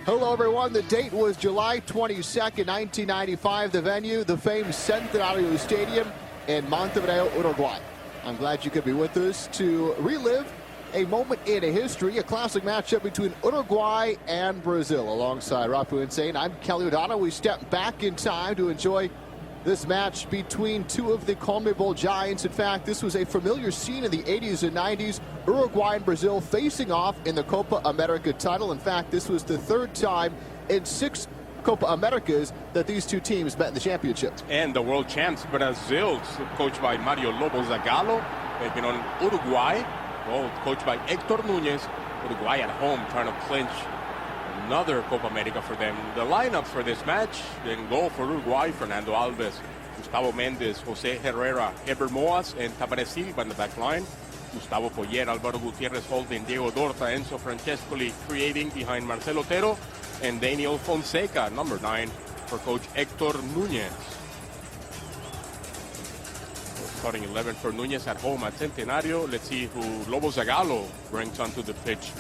Hello, everyone. The date was July 22nd, 1995. The venue, the famed Centenario Stadium in Montevideo, Uruguay. I'm glad you could be with us to relive a moment in history, a classic matchup between Uruguay and Brazil. Alongside Rafu Insane, I'm Kelly O'Donnell. We step back in time to enjoy this match between two of the CONMEBOL giants. In fact, this was a familiar scene in the 80s and 90s. Uruguay and Brazil facing off in the Copa América title. In fact, this was the third time in 6 Copa Americas that these two teams met in the championship. And the world champs, Brazil, coached by Mario Lobo Zagallo, taking on Uruguay, coached by Héctor Núñez. Uruguay at home trying to clinch another Copa América for them. The lineup for this match, in goal for Uruguay, Fernando Alves, Gustavo Méndez, José Herrera, Eber Moas, and Tabaré Silva in the back line. Gustavo Poyer, Álvaro Gutiérrez holding, Diego Dorta, Enzo Francescoli creating behind Marcelo Otero, and Daniel Fonseca, number 9, for coach Héctor Núñez. Starting 11 for Núñez at home at Centenario. Let's see who Lobo Zagallo brings onto the pitch.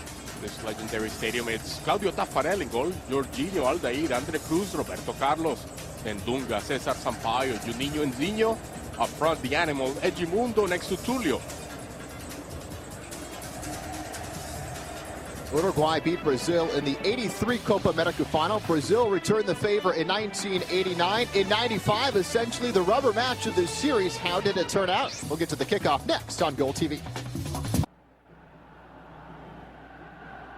This legendary stadium. It's Claudio Taffarel in goal, Jorginho, Aldair, Andre Cruz, Roberto Carlos, and Dunga, Cesar Sampaio, Juninho and Zinho. Up front, the animal, Edmundo next to Túlio. Uruguay beat Brazil in the 83 Copa América final. Brazil returned the favor in 1989. In 95, essentially the rubber match of this series. How did it turn out? We'll get to the kickoff next on Goal TV.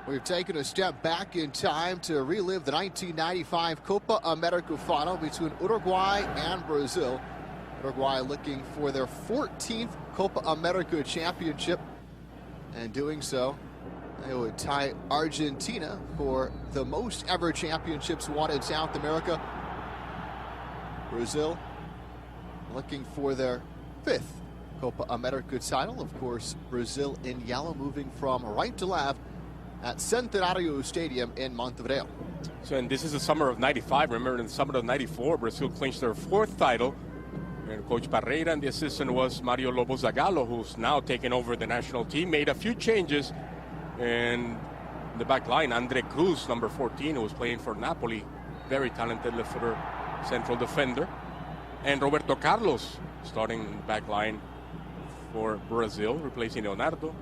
We've taken a step back in time to relive the 1995 Copa América final between Uruguay and Brazil. Uruguay looking for their 14th Copa América championship, and doing so, they would tie Argentina for the most ever championships won in South America. Brazil looking for their 5th Copa América title. Of course, Brazil in yellow, moving from right to left at Centenario Stadium in Montevideo. So, and this is the summer of 95. Remember, in the summer of 94, Brazil clinched their 4th title. And Coach Barreira, and the assistant was Mario Lobo Zagallo, who's now taken over the national team. Made a few changes. And the back line, Andre Cruz, number 14, who was playing for Napoli. Very talented left-footer central defender. And Roberto Carlos starting back line for Brazil, replacing Leonardo.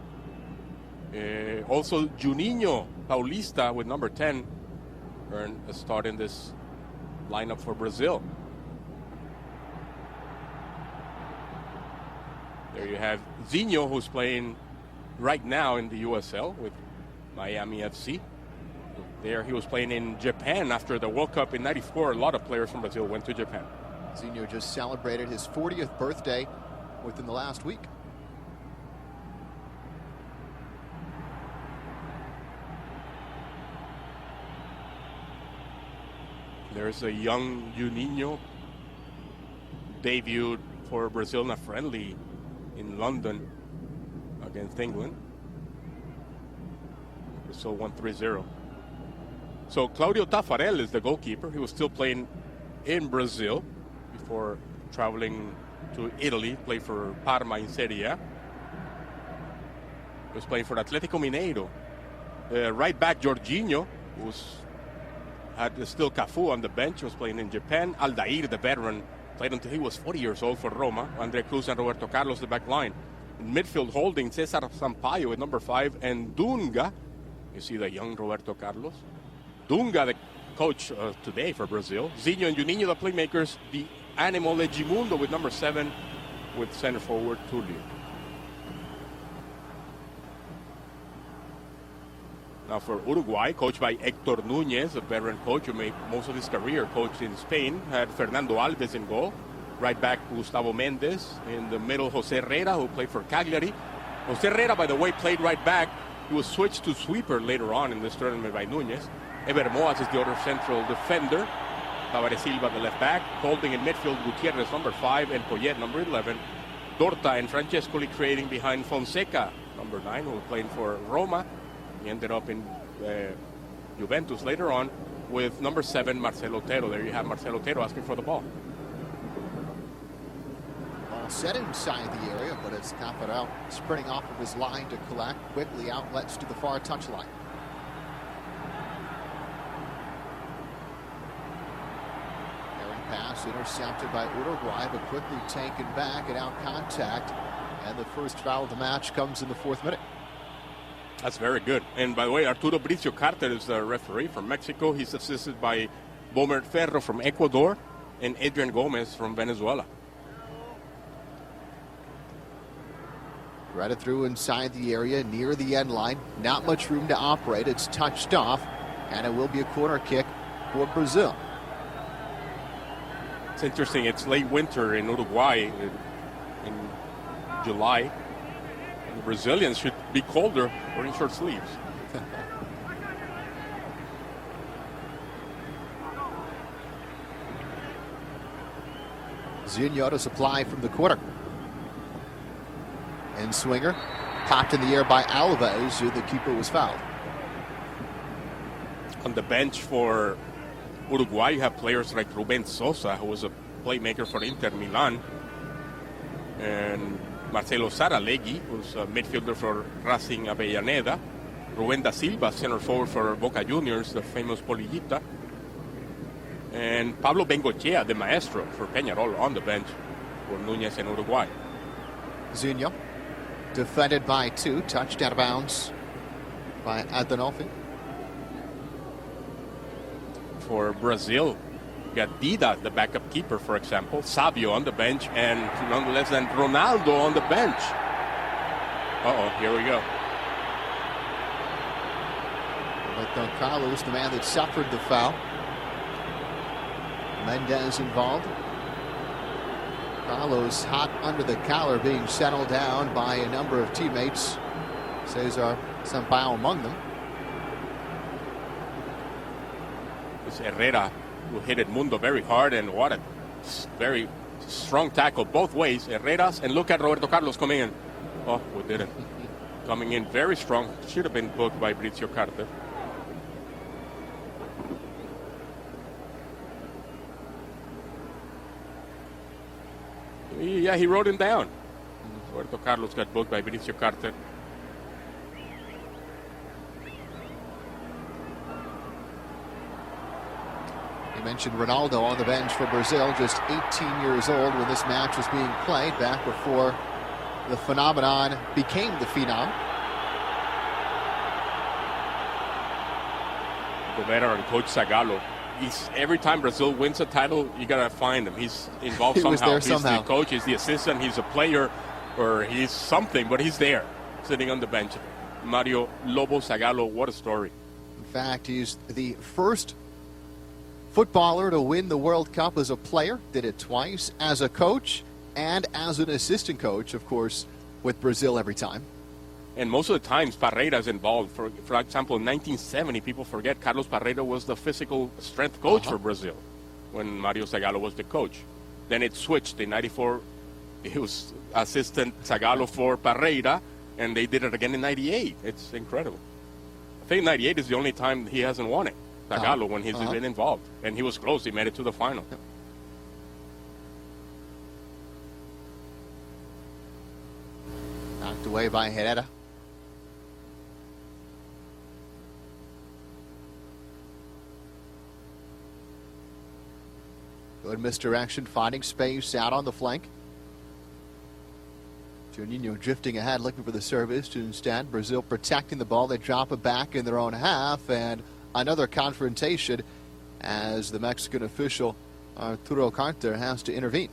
Also, Juninho Paulista with number 10 earned a start in this lineup for Brazil. There you have Zinho, who's playing right now in the USL with Miami FC. There he was playing in Japan after the World Cup in 94. A lot of players from Brazil went to Japan. Zinho just celebrated his 40th birthday within the last week. There's a young Juninho, debuted for Brazil in a friendly in London against England. Brazil won 3-0. So Claudio Taffarel is the goalkeeper. He was still playing in Brazil before traveling to Italy, played for Parma in Serie A. He was playing for Atletico Mineiro. Right back, Jorginho, who's had still Cafu on the bench, was playing in Japan. Aldair, the veteran, played until he was 40 years old for Roma. Andre Cruz and Roberto Carlos, the back line. In midfield holding, Cesar Sampaio with number 5, and Dunga. You see the young Roberto Carlos. Dunga, the coach today for Brazil. Zinho and Juninho, the playmakers. The animal Edmundo with number 7, with center forward Túlio. Now for Uruguay, coached by Héctor Núñez, a veteran coach who made most of his career coached in Spain, had Fernando Alves in goal. Right back, Gustavo Méndez. In the middle, José Herrera, who played for Cagliari. José Herrera, by the way, played right back. He was switched to sweeper later on in this tournament by Núñez. Eber Moas is the other central defender. Tabaré Silva, the left back. Holding in midfield, Gutiérrez, number 5, and Poyet, number 11. Dorta and Francescoli creating behind Fonseca, number 9, who was playing for Roma. He ended up in Juventus later on with number 7, Marcelo Otero. There you have Marcelo Otero asking for the ball. Ball set inside the area, but it's Taffarel sprinting off of his line to collect. Quickly outlets to the far touchline. pass intercepted by Uruguay, but quickly taken back and out contact. And the first foul of the match comes in the 4th minute. That's very good. And by the way, Arturo Bricio Carter is the referee from Mexico. He's assisted by Bomer Ferro from Ecuador and Adrian Gomez from Venezuela. Threaded through inside the area near the end line. Not much room to operate. It's touched off, and it will be a corner kick for Brazil. It's interesting. It's late winter in Uruguay in July. The Brazilians should be colder or in short sleeves. Zinho to supply from the corner. And swinger popped in the air by Alves, who the keeper was fouled. On the bench for Uruguay, you have players like Ruben Sosa, who was a playmaker for Inter Milan, and Marcelo Saralegui, who's a midfielder for Racing Avellaneda, Rubén da Silva, center forward for Boca Juniors, the famous Polillita, and Pablo Bengoechea, the maestro for Peñarol, on the bench for Núñez in Uruguay. Zinho defended by 2, touched out of bounds by Adonolfi. For Brazil, you got Dida, the backup keeper, for example, Savio on the bench, and none less than Ronaldo on the bench. Here we go. Roberto Carlos, the man that suffered the foul. Mendez involved. Carlos hot under the collar, being settled down by a number of teammates. Cesar Sampaio among them. It's Herrera who hit Edmundo very hard, and what a very strong tackle both ways. Herrera's, and look at Roberto Carlos coming in. Oh, we didn't. Coming in very strong. Should have been booked by Bricio Carter. Yeah, he wrote him down. Roberto Carlos got booked by Bricio Carter. You mentioned Ronaldo on the bench for Brazil, just 18 years old when this match was being played, back before the phenomenon became the phenom. The veteran coach Zagallo. Every time Brazil wins a title, you gotta find him. He's involved He somehow. was there He's somehow. the coach, he's the assistant, he's a player, or he's something, but he's there, sitting on the bench. Mario Lobo Zagallo, what a story. In fact, he's the first footballer to win the World Cup as a player. Did it twice as a coach and as an assistant coach, of course, with Brazil every time. And most of the times, Parreira's involved. For example, in 1970, people forget Carlos Parreira was the physical strength coach for Brazil when Mario Zagallo was the coach. Then it switched. In 94, he was assistant Zagallo for Parreira, and they did it again in 98. It's incredible. I think 98 is the only time he hasn't won it, Zagallo, when he's been involved. And he was close. He made it to the final. Knocked away by Herrera. Good misdirection, finding space out on the flank. Juninho drifting ahead, looking for the service. To instead, Brazil protecting the ball. They drop it back in their own half, and another confrontation as the Mexican official Arturo Carter has to intervene.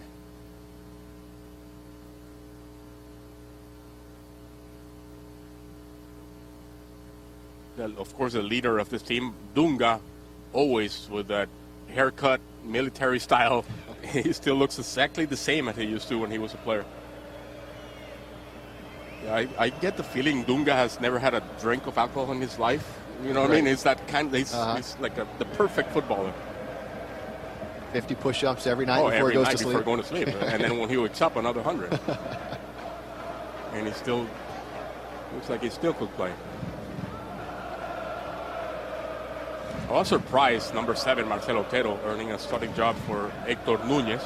Of course, the leader of this team, Dunga, always with that haircut, military style. He still looks exactly the same as he used to when he was a player. Yeah, I get the feeling Dunga has never had a drink of alcohol in his life. You know what I mean? It's that kind. He's like the perfect footballer. 50 push-ups every night before every he goes night to sleep. before going to sleep, and then when he wakes up, another 100. And he still looks like he still could play. I was surprised, number 7, Marcelo Otero, earning a starting job for Héctor Núñez.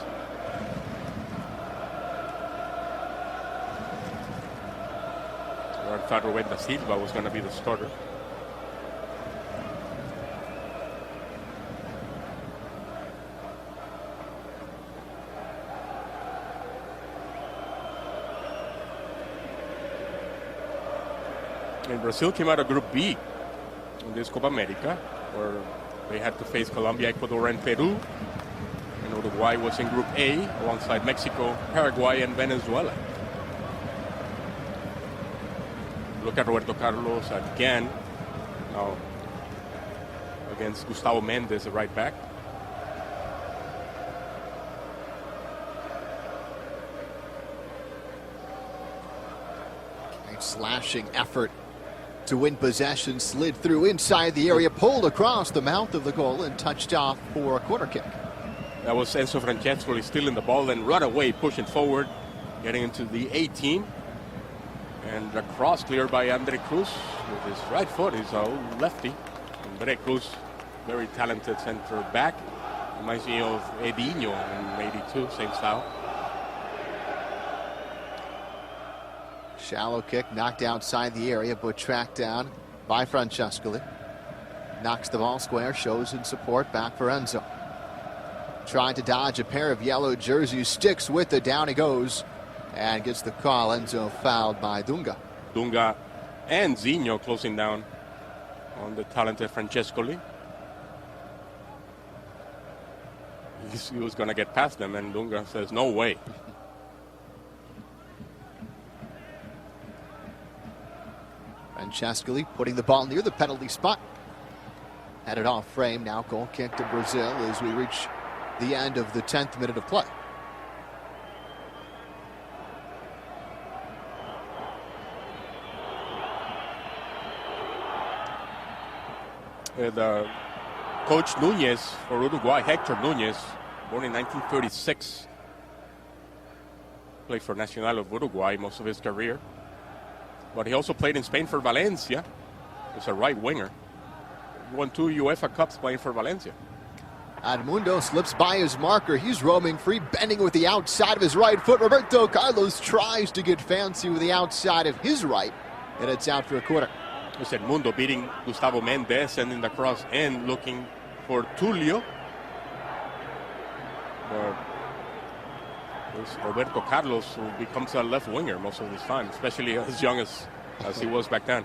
I thought Rubén da Silva was going to be the starter. And Brazil came out of Group B in this Copa América, where they had to face Colombia, Ecuador, and Peru. And Uruguay was in Group A alongside Mexico, Paraguay, and Venezuela. Look at Roberto Carlos again, now against Gustavo Mendes, the right back. Slashing effort to win possession, slid through inside the area, pulled across the mouth of the goal, and touched off for a corner kick. That was Enzo Francescoli stealing the ball, then right away pushing forward, getting into the 18. And a cross cleared by Andre Cruz with his right foot. He's a lefty. Andre Cruz, very talented center back. Reminds me of Edinho in '82, same style. Shallow kick knocked outside the area, but tracked down by Francescoli. Knocks the ball square, shows in support, back for Enzo. Trying to dodge a pair of yellow jerseys, sticks with it, down he goes, and gets the call. Enzo fouled by Dunga. Dunga and Zinho closing down on the talented Francescoli. He was going to get past them, and Dunga says, no way. Francescoli putting the ball near the penalty spot. Had it off frame. Now goal kick to Brazil as we reach the end of the 10th minute of play. The coach Nunez for Uruguay, Hector Nunez, born in 1936. Played for Nacional of Uruguay most of his career. But he also played in Spain for Valencia. He's a right winger. Won 2 UEFA Cups playing for Valencia. Edmundo slips by his marker. He's roaming free, bending with the outside of his right foot. Roberto Carlos tries to get fancy with the outside of his right, and it's out for a corner. It's Edmundo beating Gustavo Mendes, sending the cross in, looking for Túlio. It's Roberto Carlos, who becomes a left winger most of his time, especially as young as he was back then.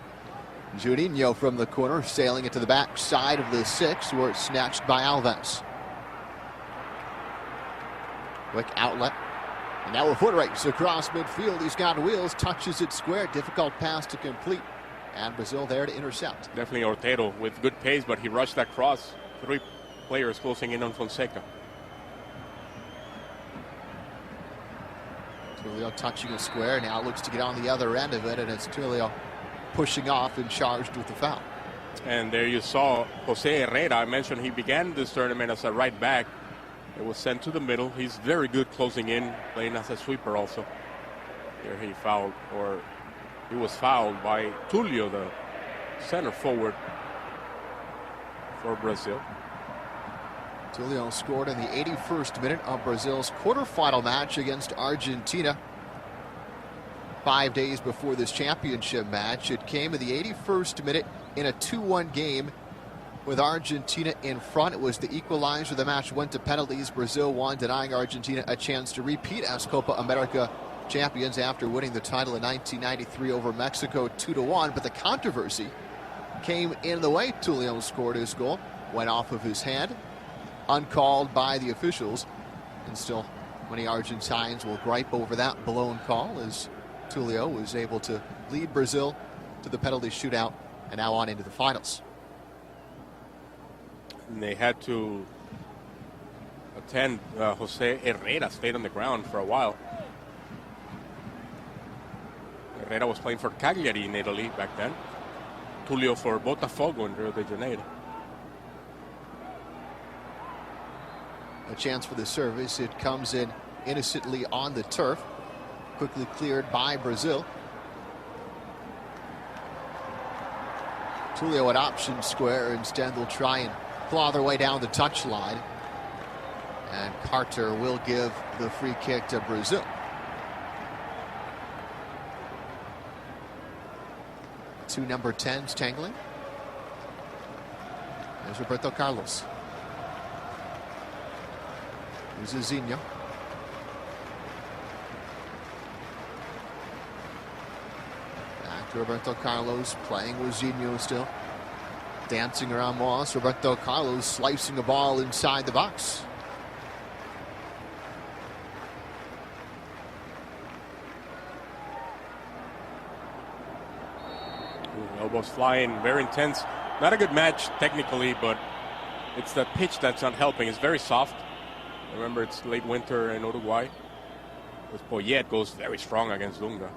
Juninho from the corner, sailing it to the back side of the 6, where it's snatched by Alves. Quick outlet. And now a foot race across midfield. He's got wheels, touches it square. Difficult pass to complete. And Brazil there to intercept. Definitely Ortero with good pace, but he rushed that cross. 3 players closing in on Fonseca. Túlio touching a square, now looks to get on the other end of it, and it's Túlio pushing off and charged with the foul. And there you saw Jose Herrera. I mentioned he began this tournament as a right back. It was sent to the middle. He's very good closing in, playing as a sweeper also. Here he fouled, or he was fouled by Túlio, the center forward for Brazil. Túlio scored in the 81st minute of Brazil's quarterfinal match against Argentina. 5 days before this championship match, it came in the 81st minute in a 2-1 game with Argentina in front. It was the equalizer. The match went to penalties. Brazil won, denying Argentina a chance to repeat as Copa América champions after winning the title in 1993 over Mexico 2-1. But the controversy came in the way Túlio scored his goal. Went off of his hand, uncalled by the officials, and still many Argentines will gripe over that blown call as Túlio was able to lead Brazil to the penalty shootout and now on into the finals. And they had to attend. Jose Herrera stayed on the ground for a while. Herrera was playing for Cagliari in Italy back then. Túlio for Botafogo in Rio de Janeiro. A chance for the service. It comes in innocently on the turf. Quickly cleared by Brazil. Túlio at option square. Instead, they'll try and claw their way down the touchline. And Carter will give the free kick to Brazil. Two number 10s tangling. There's Roberto Carlos. Here's Zinho. Back to Roberto Carlos, playing with Zinho still. Dancing around Moss. Roberto Carlos slicing a ball inside the box. Elbows flying, very intense. Not a good match technically, but it's the pitch that's not helping. It's very soft. Remember, it's late winter in Uruguay. With Poyet goes very strong against Dunga.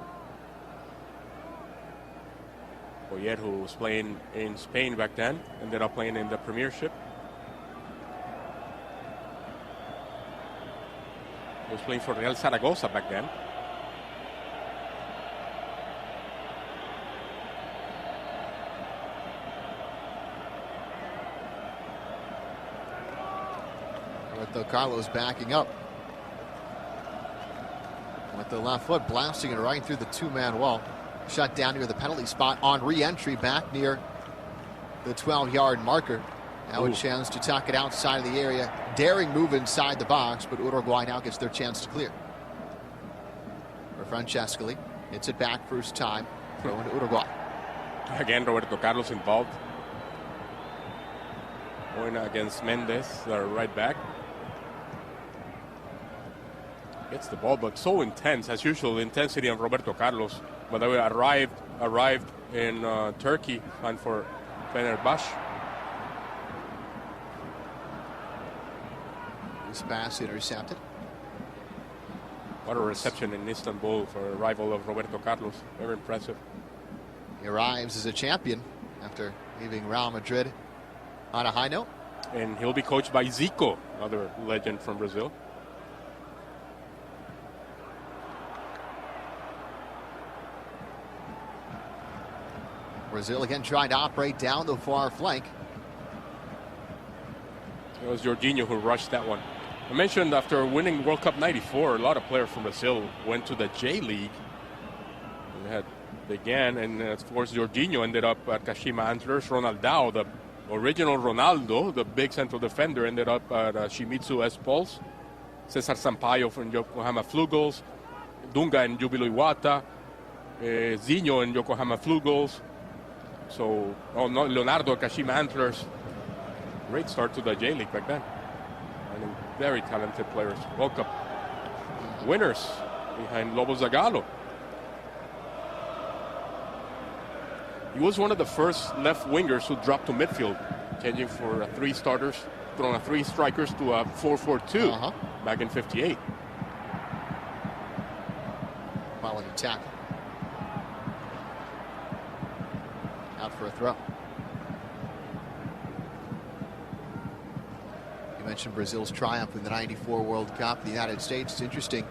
Poyet, who was playing in Spain back then, ended up playing in the Premiership. He was playing for Real Zaragoza back then. Roberto Carlos backing up with the left foot, blasting it right through the two-man wall. Shut down near the penalty spot on re-entry back near the 12-yard marker. Now a chance to tuck it outside of the area. Daring move inside the box, but Uruguay now gets their chance to clear. For Francescoli, hits it back first time. Throw into Uruguay. Again, Roberto Carlos involved. Going against Mendes, right back. Gets the ball, but so intense, as usual, the intensity of Roberto Carlos. When they arrived in Turkey, and for Fenerbahce. This pass intercepted. What a reception in Istanbul for a rival of Roberto Carlos. Very impressive. He arrives as a champion after leaving Real Madrid on a high note. And he'll be coached by Zico, another legend from Brazil. Brazil again trying to operate down the far flank. It was Jorginho who rushed that one. I mentioned after winning World Cup '94, a lot of players from Brazil went to the J League. They had began, and of course Jorginho ended up at Kashima Antlers. Ronaldao, the original Ronaldo, the big central defender, ended up at Shimizu S-Pulse. Cesar Sampaio from Yokohama Flugels. Dunga and Júbilo Iwata. Zinho and Yokohama Flugels. So, Leonardo at Kashima Antlers. Great start to the J League back then. And very talented players. World Cup winners behind Lobo Zagallo. He was one of the first left wingers who dropped to midfield, changing for three strikers to a 4-4-2 back in '58. Quality tackle. Out for a throw. You mentioned Brazil's triumph in the '94 World Cup. The United States, it's interesting.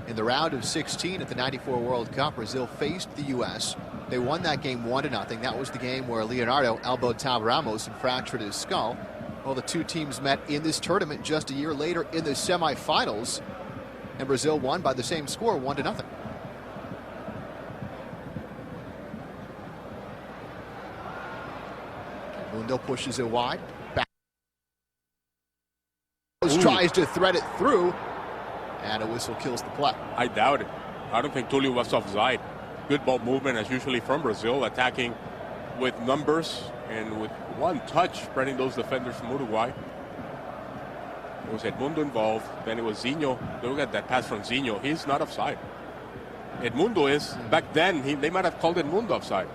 In the round of 16 at the '94 World Cup, Brazil faced the U.S. They won that game 1-0. That was the game where Leonardo elbowed Tab Ramos and fractured his skull. Well, the two teams met in this tournament just a year later in the semifinals, and Brazil won by the same score, 1-0. Mundo pushes it wide. Back. Tries to thread it through, and a whistle kills the play. I doubt it. I don't think Túlio was offside. Good ball movement, as usually from Brazil, attacking with numbers and with one touch, spreading those defenders from Uruguay. It was Edmundo involved. Then it was Zinho. Look at that pass from Zinho. He's not offside. Edmundo is. Back then, they might have called Edmundo offside.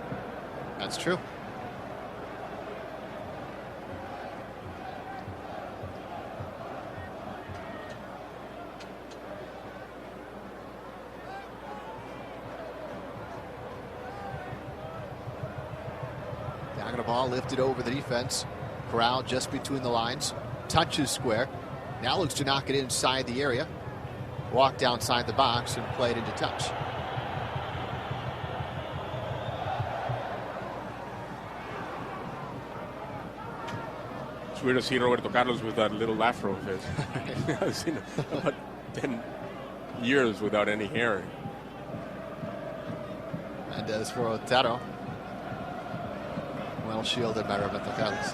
That's true. Ball lifted over the defense. Corral just between the lines. Touches square. Now looks to knock it inside the area. Walked outside the box and played into touch. It's weird to see Roberto Carlos with that little afro of his. I've seen it about 10 years without any hair. And as for Otero, well shielded by Roberto Carlos.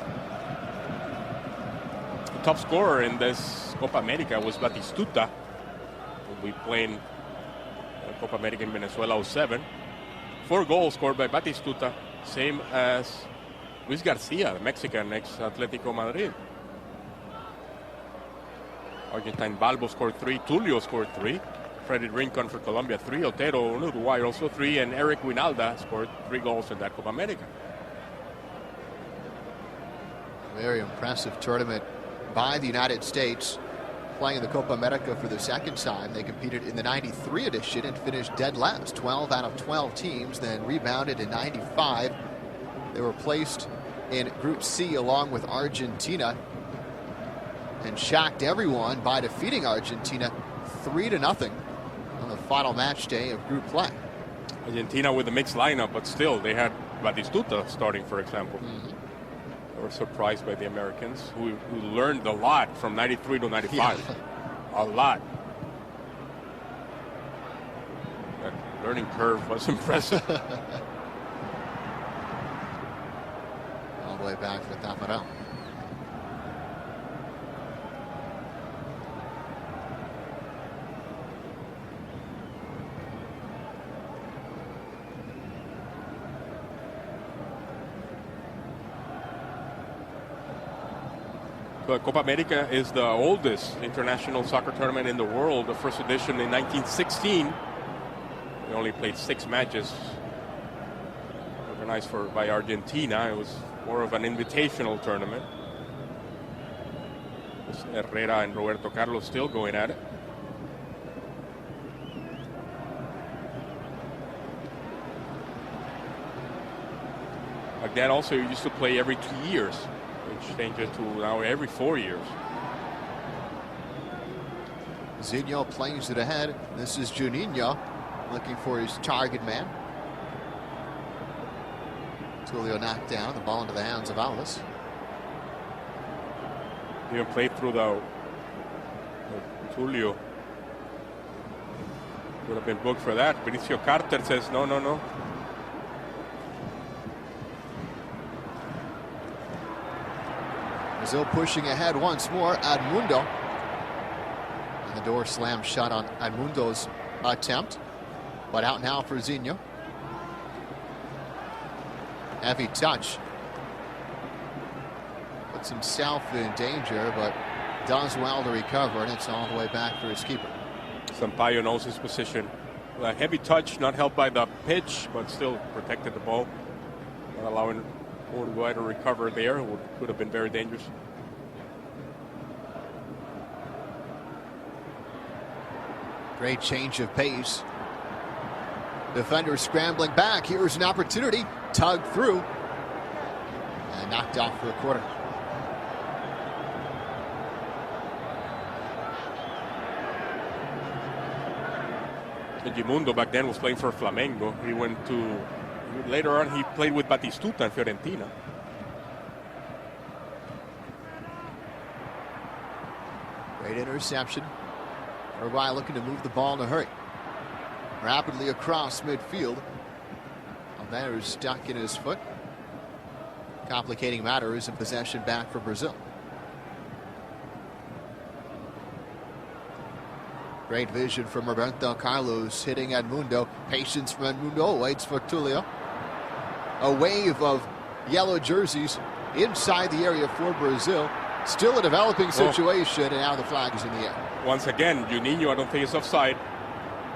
The top scorer in this Copa América was Batistuta. We played Copa América in Venezuela '07. 4 goals scored by Batistuta, same as Luis Garcia, the Mexican ex-Atletico Madrid. Argentine Balbo scored 3, Túlio scored 3, Freddy Rincon for Colombia 3, Otero in Uruguay also 3, and Eric Winalda scored 3 goals in that Copa America. Very impressive tournament by the United States, playing in the Copa America for the second time. They competed in the 93 edition and finished dead last, 12 out of 12 teams, then rebounded in 95. They were placed in Group C along with Argentina and shocked everyone by defeating Argentina 3-0 on the final match day of group play. Argentina with a mixed lineup, but still they had Batistuta starting, for example. They were surprised by the Americans, who learned a lot from 93 to 95. Yeah. A lot. That learning curve was impressive. All the way back for Tafarel. The Copa America is the oldest international soccer tournament in the world. The first edition in 1916. We only played 6 matches. Organized by Argentina. It was more of an invitational tournament. Herrera and Roberto Carlos still going at it. Like that also, you used to play every 2 years. Which changes to now every 4 years. Zinho plays it ahead. This is Juninho looking for his target man. Túlio knocked down the ball into the hands of Alves. Even played through the Túlio. Would have been booked for that. Benicio Carter says no, no, no. Brazil pushing ahead once more. Edmundo. And the door slammed shut on Edmundo's attempt. But out now for Zinho. Heavy touch. Puts himself in danger, but does well to recover, and it's all the way back for his keeper. Sampaio knows his position. A heavy touch, not helped by the pitch, but still protected the ball. Not allowing Uruguay to recover there. Could have been very dangerous. Great change of pace. Defender scrambling back. Here's an opportunity. Tugged through. And knocked off for a corner. Edmundo back then was playing for Flamengo. He went to... Later on, he played with Batistuta and Fiorentina. Great interception. Uruguay looking to move the ball in a hurry. Rapidly across midfield. Alvaro is stuck in his foot. Complicating matters and possession back for Brazil. Great vision from Roberto Carlos hitting Edmundo. Patience from Edmundo. Waits for Túlio. A wave of yellow jerseys inside the area for Brazil. Still a developing situation, and now the flag is in the air. Once again, Juninho, I don't think it's offside.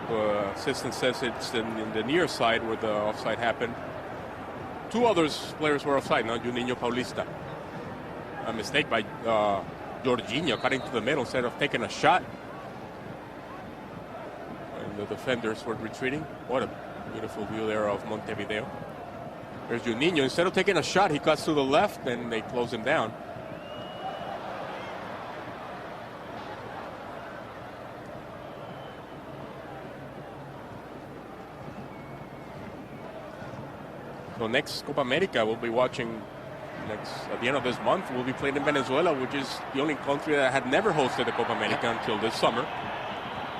The assistant says it's in the near side where the offside happened. 2 other players were offside, not Juninho Paulista. A mistake by Jorginho cutting to the middle instead of taking a shot. And the defenders were retreating. What a beautiful view there of Montevideo. There's Juninho. Instead of taking a shot, he cuts to the left, and they close him down. So next Copa America we'll be watching at the end of this month. We'll be playing in Venezuela, which is the only country that had never hosted the Copa America until this summer.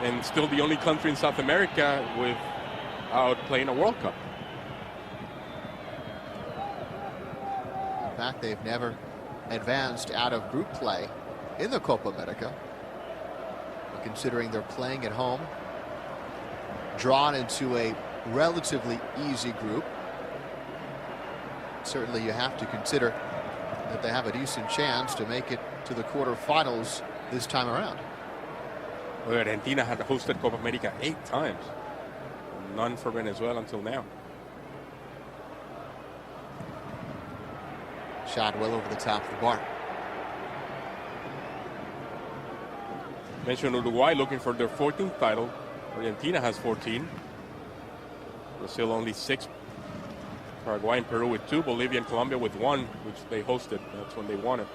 And still the only country in South America without playing a World Cup. In fact, they've never advanced out of group play in the Copa America. But considering they're playing at home, drawn into a relatively easy group. Certainly you have to consider that they have a decent chance to make it to the quarterfinals this time around. Well, Argentina had hosted Copa América 8 times. None for Venezuela until now. Shot well over the top of the bar. Mentioned Uruguay looking for their 14th title. Argentina has 14. Brazil only 6. Paraguay and Peru with 2. Bolivia and Colombia with 1, which they hosted. That's when they won it.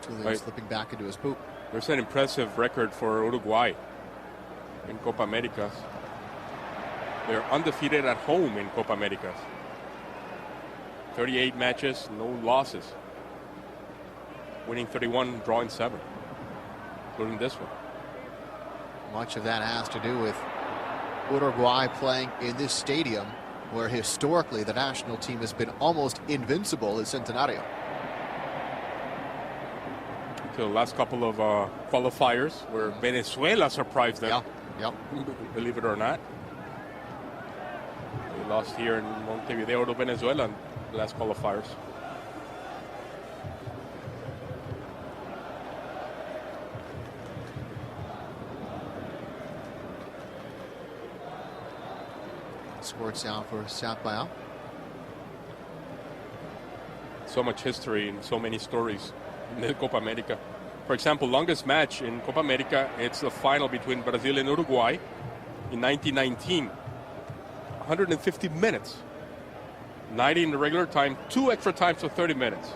Túlio slipping back into his boot. There's an impressive record for Uruguay in Copa Américas. They're undefeated at home in Copa Américas. 38 matches, no losses. Winning 31, drawing 7, including this one. Much of that has to do with Uruguay playing in this stadium where historically the national team has been almost invincible at Centenario. The last couple of qualifiers where Venezuela surprised them. Yeah. Believe it or not. They lost here in Montevideo to Venezuela in the last qualifiers. Sports out for Sampaio. So much history and so many stories in the Copa América. For example, longest match in Copa América, it's the final between Brazil and Uruguay in 1919. 150 minutes. 90 in the regular time, 2 extra times for 30 minutes.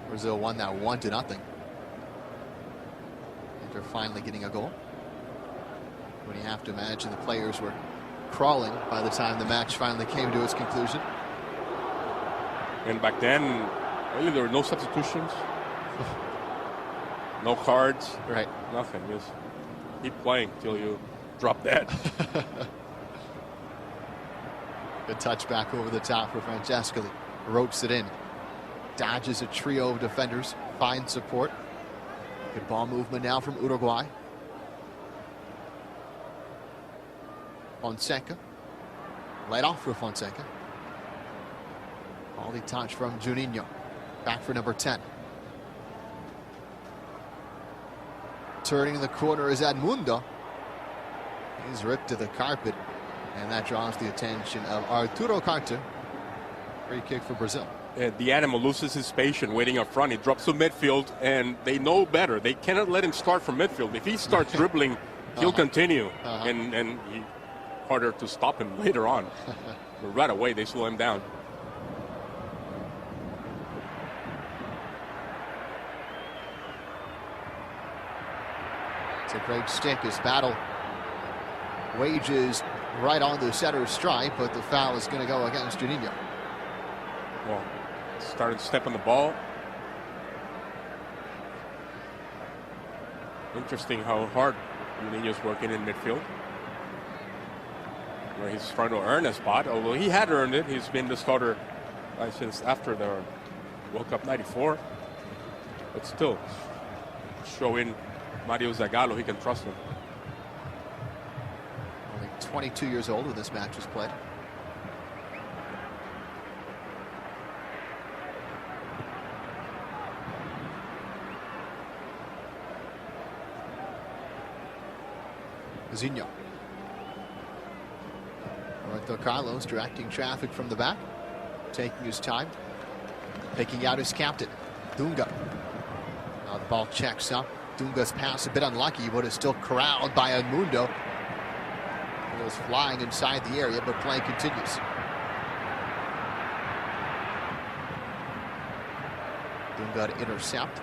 Brazil won that 1-0 after finally getting a goal. When you have to imagine the players were crawling by the time the match finally came to its conclusion. And back then, really, there were no substitutions, no cards, right? Nothing. Just keep playing till you drop dead. Good touch back over the top for Francescoli. Ropes it in. Dodges a trio of defenders. Finds support. Good ball movement now from Uruguay. Fonseca. Laid off for Fonseca. Quality touch from Juninho. Back for number 10. Turning the corner is Edmundo. He's ripped to the carpet. And that draws the attention of Arturo Carter. Free kick for Brazil. The animal loses his patience waiting up front. He drops to midfield, and they know better. They cannot let him start from midfield. If he starts dribbling, he'll continue. And harder to stop him later on. But right away, they slow him down. It's a great stick. His battle wages right on the center stripe, but the foul is going to go against Juninho. Well, started to step on the ball. Interesting how hard Juninho's working in midfield, where he's trying to earn a spot. Although he had earned it, he's been the starter since after the World Cup '94. But still, showing Mario Zagallo he can trust him. Only 22 years old when this match was played. Zinho. Roberto Carlos directing traffic from the back, taking his time, picking out his captain, Dunga. Now the ball checks up. Dunga's pass a bit unlucky, but is still corralled by Edmundo. He goes flying inside the area, but play continues. Dunga to intercept.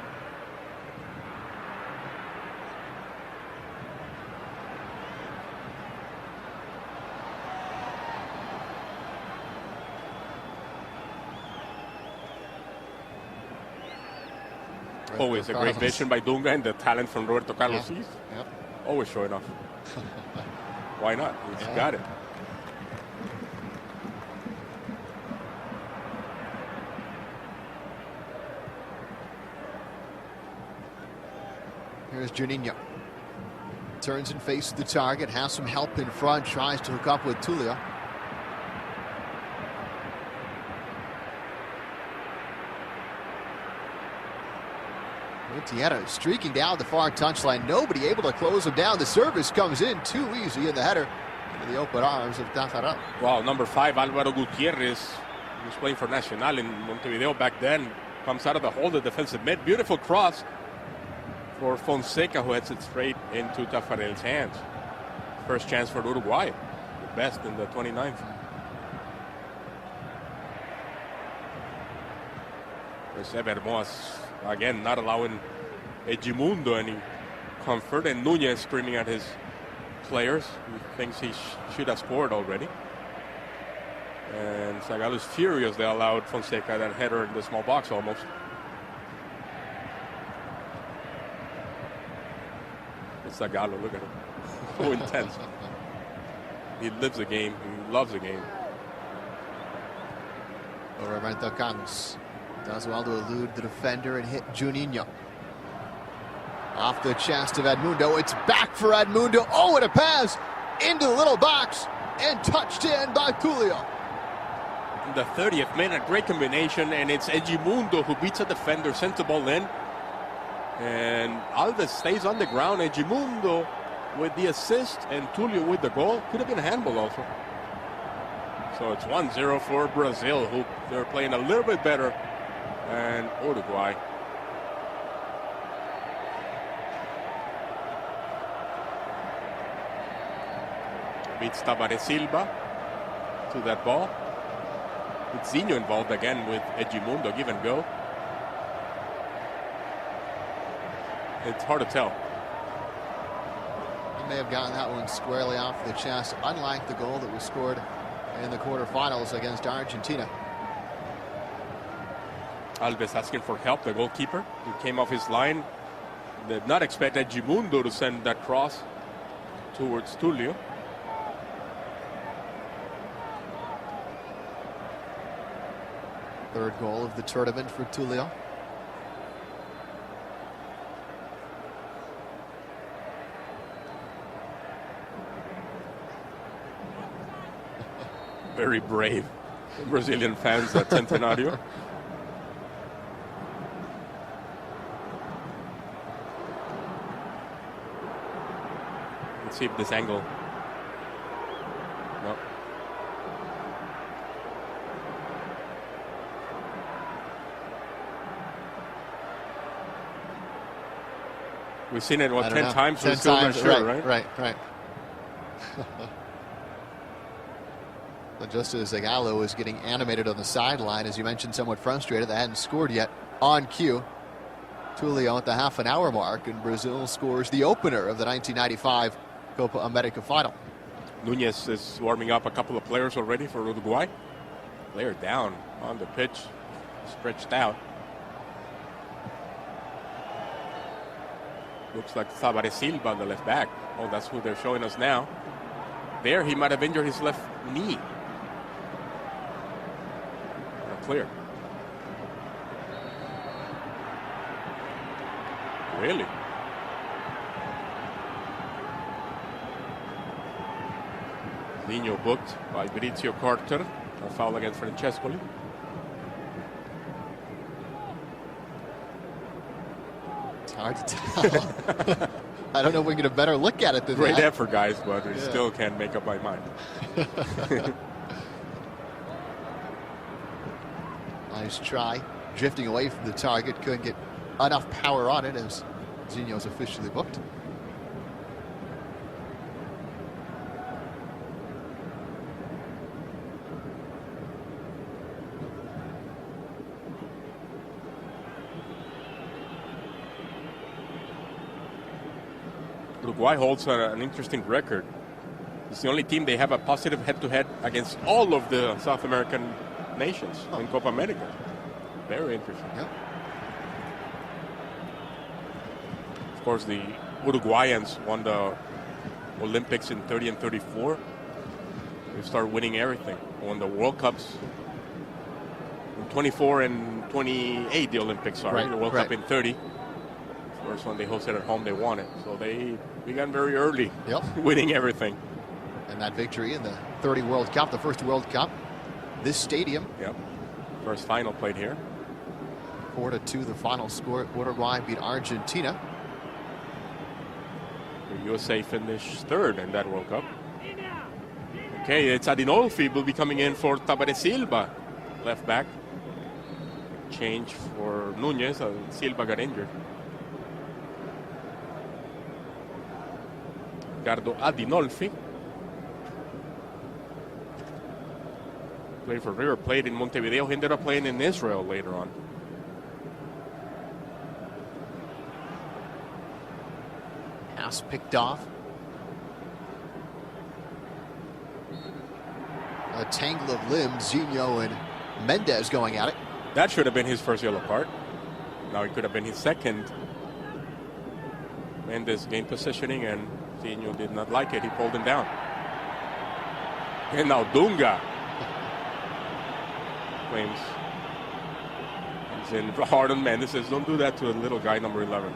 Always a great vision by Dunga and the talent from Roberto Carlos. Yeah. Yep. Always showing off. Why not? He's got it. Here's Juninho. Turns and faces the target, has some help in front, tries to hook up with Túlio. Tieta streaking down the far touchline. Nobody able to close him down. The service comes in too easy, and the header into the open arms of Tafarel. Wow, number 5, Álvaro Gutiérrez, who was playing for Nacional in Montevideo back then, comes out of the hole, the defensive mid. Beautiful cross for Fonseca, who heads it straight into Tafarel's hands. First chance for Uruguay, the best in the 29th. Vermoas, again, not allowing Edmundo any comfort, and Núñez screaming at his players. He thinks he should have scored already. And Zagallo's furious they allowed Fonseca that header in the small box almost. It's Zagallo, look at him. So intense. He lives the game, he loves the game. Roberto Carlos does well to elude the defender and hit Juninho. Off the chest of Edmundo. It's back for Edmundo. Oh, and a pass into the little box and touched in by Túlio. In the 30th minute, great combination, and it's Edmundo who beats a defender, sends the ball in. And Alves stays on the ground. Edmundo with the assist and Túlio with the goal. Could have been a handball also. So it's 1-0 for Brazil, who they're playing a little bit better than Uruguay. Beats Tavares Silva to that ball. It's Zinho involved again with Edmundo, give and go. It's hard to tell. He may have gotten that one squarely off the chest, unlike the goal that was scored in the quarterfinals against Argentina. Alves asking for help, the goalkeeper. He came off his line. Did not expect Edmundo to send that cross towards Túlio. Third goal of the tournament for Túlio. Very brave Brazilian fans at Centenario. Let's see if this angle. No. We've seen it, 10 times? 10 we're still times, not sure, right? Right. But just as Zagallo was getting animated on the sideline, as you mentioned, somewhat frustrated, they hadn't scored yet on cue. Túlio at the half-an-hour mark, and Brazil scores the opener of the 1995 Copa América final. Núñez is warming up a couple of players already for Uruguay. Player down on the pitch, stretched out. Looks like Tavares Silva, the left back. Oh, that's who they're showing us now. There, he might have injured his left knee. Clear. Really? Zinho booked by Maurizio Carter. A foul against Francescoli. It's hard to tell. I don't know if we can get a better look at it than Great that. effort, guys, but I still can't make up my mind. Nice try. Drifting away from the target. Couldn't get enough power on it as Zinho's officially booked. Uruguay holds an interesting record. It's the only team they have a positive head-to-head against all of the South American nations in Copa America. Very interesting. Yep. Of course, the Uruguayans won the Olympics in 30 and 34. They started winning everything. Won the World Cups in 24 and 28, the Olympics, sorry. Right, The World right. Cup in 30. First one they hosted at home, they won it. So they began very early, winning everything. And that victory in the 30 World Cup, the first World Cup, this stadium. Yep. First final played here. 4-2 the final score. Uruguay beat Argentina. The USA finished third in that World Cup. Okay, it's Adinolfi will be coming in for Tabaré Silva, left back. Change for Nunez. Silva got injured. Ricardo Adinolfi. Played for River Plate in Montevideo. He ended up playing in Israel later on. Pass picked off. A tangle of limbs. Zinho and Mendez going at it. That should have been his first yellow card. Now it could have been his second. Mendez gained positioning and Zinho did not like it. He pulled him down. And now Dunga claims he's in hard on Mendez. Says, don't do that to a little guy, number 11.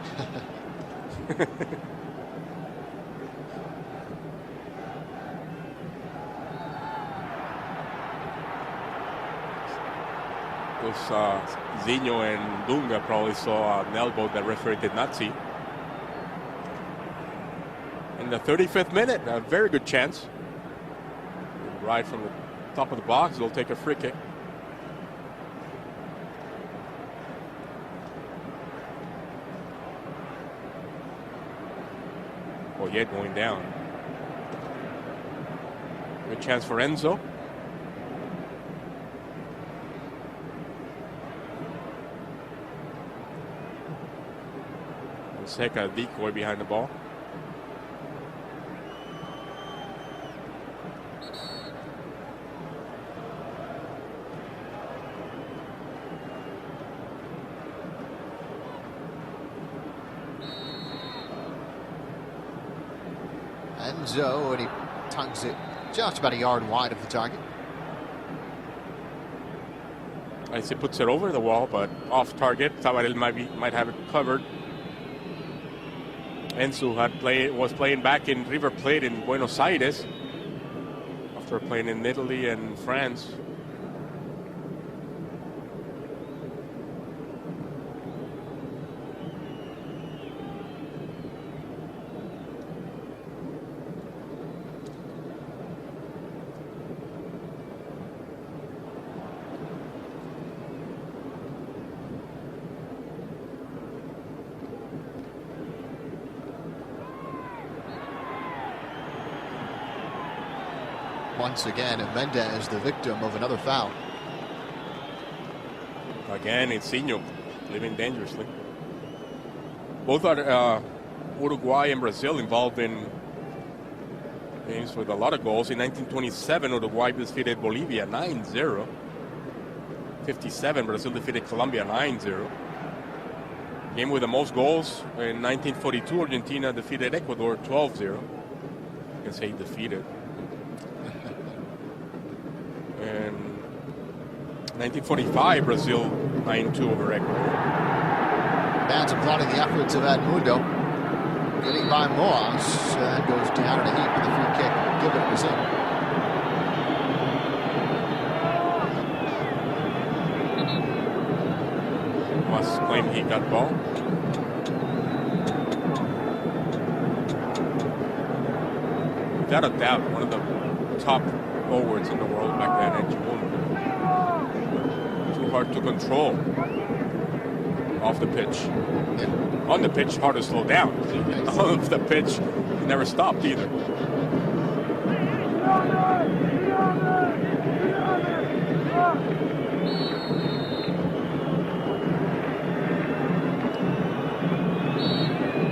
Zinho and Dunga probably saw an elbow that referee did not see. In the 35th minute, a very good chance. Right from the top of the box, they'll take a free kick. Yet going down. Good chance for Enzo. Seca decoy behind the ball. Enzo, and he tugs it just about a yard wide of the target. I say puts it over the wall, but off target. Tabaré might have it covered. Enzo was playing back in River Plate in Buenos Aires after playing in Italy and France. Once again, Mendez the victim of another foul. Again, it's Zinho living dangerously. Both are Uruguay and Brazil involved in games with a lot of goals. In 1927, Uruguay defeated Bolivia 9-0. 57, Brazil defeated Colombia 9-0. Game with the most goals in 1942, Argentina defeated Ecuador 12-0. You can say defeated. And 1945, Brazil 9-2 over Ecuador. Fans applauding the efforts of Edmundo. Getting by Moas, goes down in a heap with a free kick given to Brazil. Moas claimed he got ball. Without a doubt, one of the top forwards in the world back then at Jumundo. Too hard to control off the pitch. Yeah. On the pitch, hard to slow down. Off the pitch, he never stopped either.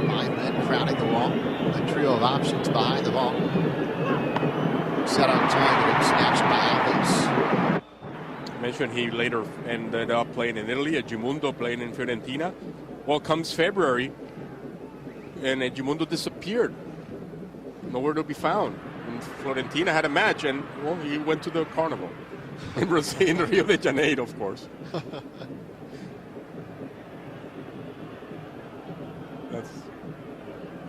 Five men crowding the wall. A trio of options behind the ball. Set on target and snatched by Alves. Mentioned he later ended up playing in Italy, at Jumundo, playing in Fiorentina. Well, comes February, and Edmundo disappeared. Nowhere to be found. And Florentina had a match, and well, he went to the carnival in Brazil, in Rio de Janeiro, of course. That's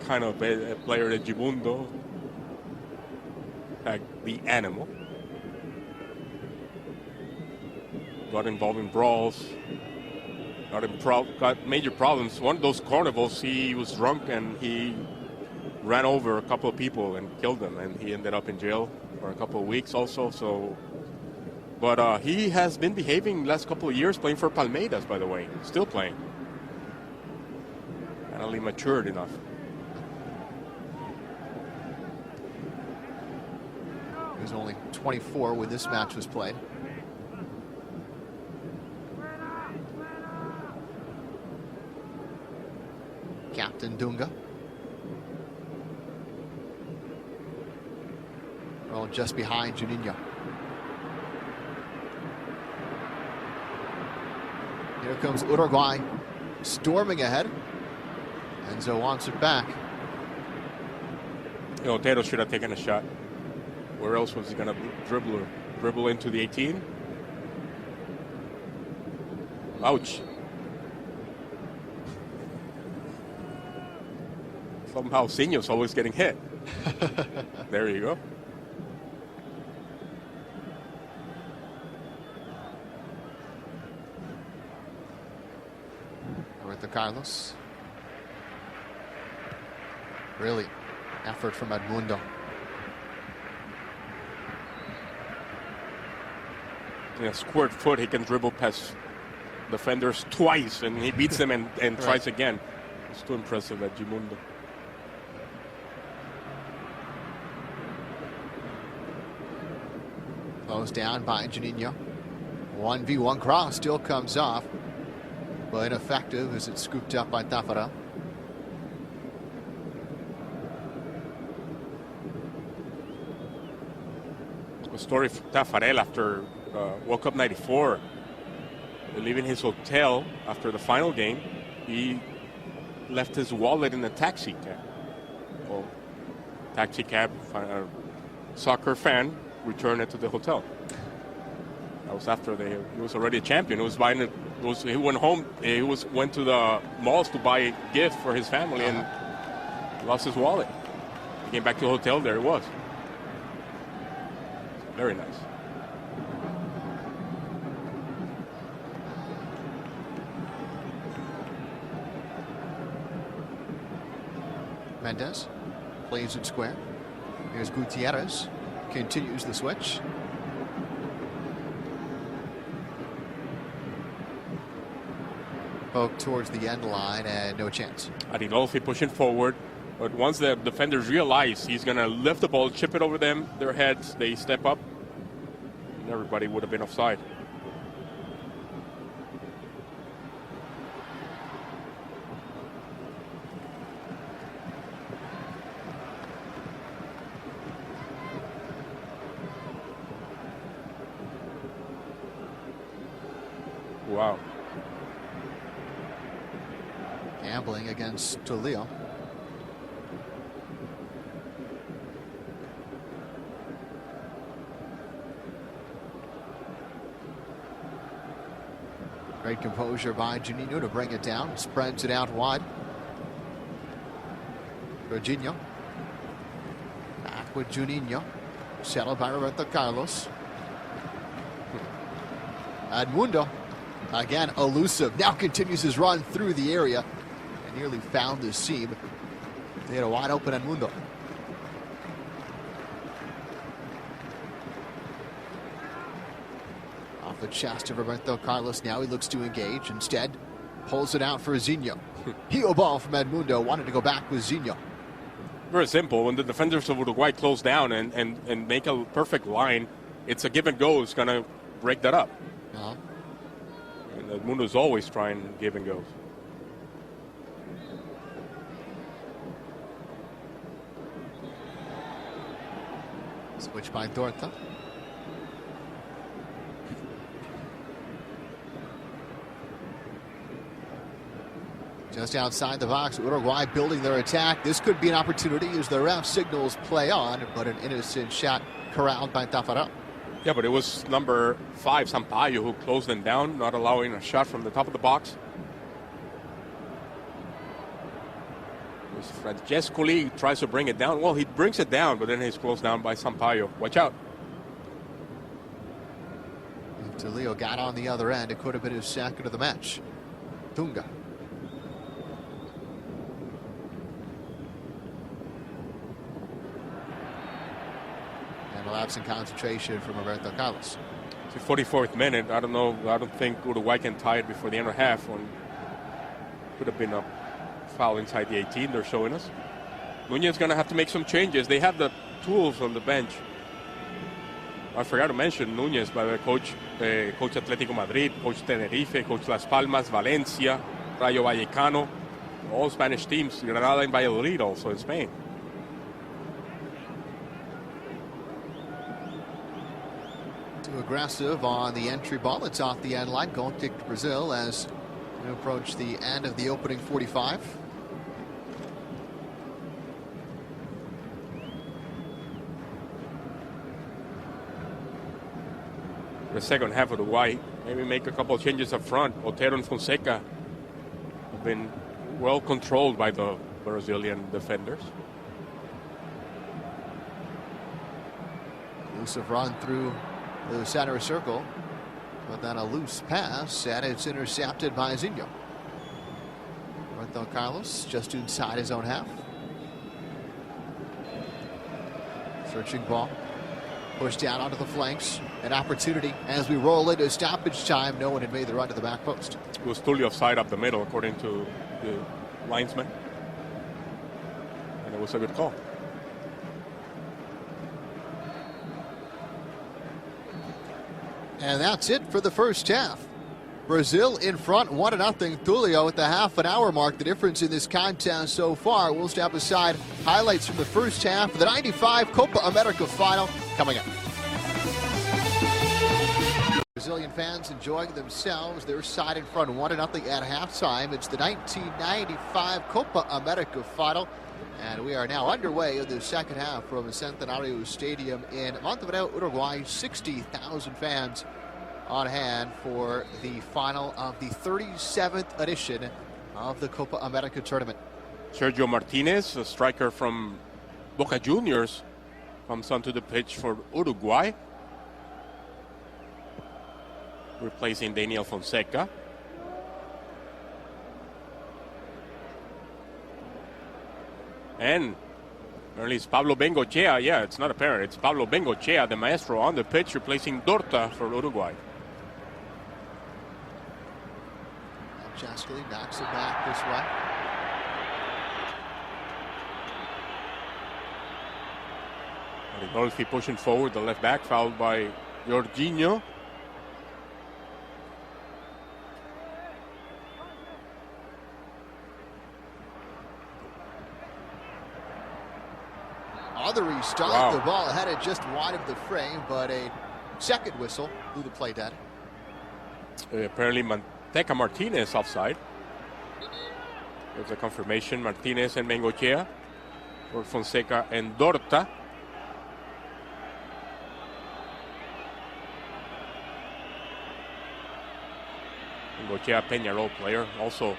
kind of a player, Edmundo, like the animal. Got involved in brawls. Got major problems. One of those carnivals, he was drunk and he ran over a couple of people and killed them, and he ended up in jail for a couple of weeks also. So, but he has been behaving last couple of years, playing for Palmeiras, by the way, still playing. Finally matured enough. He was only 24 when this match was played. Captain Dunga. Well, just behind Juninho. Here comes Uruguay storming ahead. Enzo wants it back. Otero should have taken a shot. Where else was he going to dribble into the 18? Ouch. Somehow Sinho's always getting hit. There you go. Roberto Carlos. Really, effort from Edmundo. In a squirt foot, he can dribble past defenders twice, and he beats them and right. Tries again. It's too impressive at Edmundo. Closed down by Juninho. 1v1 cross still comes off, but ineffective as it's scooped up by Taffarel. A story for Taffarel after World Cup '94, leaving his hotel after the final game, he left his wallet in a taxi cab. Well, taxi cab, soccer fan, returned it to the hotel. That was after he was already a champion. He was buying it. He went home. Went to the malls to buy a gift for his family and lost his wallet. He came back to the hotel. There it was. Very nice. Mendes plays it square. Here's Gutierrez. Continues the switch. Poke towards the end line and no chance. Arilolfi pushing forward. But once the defenders realize he's going to lift the ball, chip it over them, their heads, they step up, and everybody would have been offside. Wow. Gambling against Túlio. Great composure by Juninho to bring it down. Spreads it out wide. Jorginho. Back with Juninho. Settled by Roberto Carlos. Edmundo. Again, elusive. Now continues his run through the area. And nearly found the seam. They had a wide open Edmundo. Off the chest of Roberto Carlos. Now he looks to engage. Instead, pulls it out for Zinho. Heel ball from Edmundo. Wanted to go back with Zinho. Very simple. When the defenders of Uruguay close down and make a perfect line, it's a give and go. It's going to break that up. And Edmundo's always trying give and goes. Switch by Dorta. Just outside the box, Uruguay building their attack. This could be an opportunity as the ref signals play on, but an innocent shot corralled by Tafarel. Yeah, but it was number 5, Sampaio, who closed them down, not allowing a shot from the top of the box. Francescoli tries to bring it down. Well, he brings it down, but then he's closed down by Sampaio. Watch out. If Túlio got on the other end, it could have been his second of the match. Tunga. And a lapse in concentration from Roberto Carlos. It's the 44th minute. I don't know. I don't think Uruguay can tie it before the end of half. Could have been a foul inside the 18, they're showing us. Núñez is going to have to make some changes. They have the tools on the bench. I forgot to mention Núñez, by the coach Atlético Madrid, coach Tenerife, coach Las Palmas, Valencia, Rayo Vallecano, all Spanish teams, Granada and Valladolid also in Spain. Too aggressive on the entry ball. It's off the end line. Goal kick to Brazil as we approach the end of the opening 45. The second half of Uruguay, maybe make a couple of changes up front. Otero and Fonseca have been well controlled by the Brazilian defenders. Elusive run through the center circle, but then a loose pass, and it's intercepted by Zinho. Roberto Carlos just inside his own half. Searching ball. Pushed down onto the flanks. An opportunity as we roll into stoppage time. No one had made the run to the back post. It was Túlio offside up the middle, according to the linesman. And it was a good call. And that's it for the first half. Brazil in front, 1-0. Túlio at the half-an-hour mark. The difference in this contest so far. We'll step aside. Highlights from the first half of the 95 Copa América final coming up. Brazilian fans enjoying themselves. Their side in front, 1-0 at halftime. It's the 1995 Copa América final. And we are now underway in the second half from the Centenario Stadium in Montevideo, Uruguay. 60,000 fans on hand for the final of the 37th edition of the Copa América tournament. Sergio Martinez, a striker from Boca Juniors, comes onto the pitch for Uruguay, replacing Daniel Fonseca. And apparently it's Pablo Bengoechea. Yeah, it's not apparent. It's Pablo Bengoechea, the maestro, on the pitch, replacing Dorta for Uruguay. Francescoli knocks it back this way. Adinolfi pushing forward, the left back, fouled by Jorginho. On the restart, the ball headed just wide of the frame, but a second whistle blew the play dead. Apparently Manteca Martinez offside. There's a confirmation. Martinez and Bengoechea for Fonseca and Dorta. Bengoechea, Peñarol player, also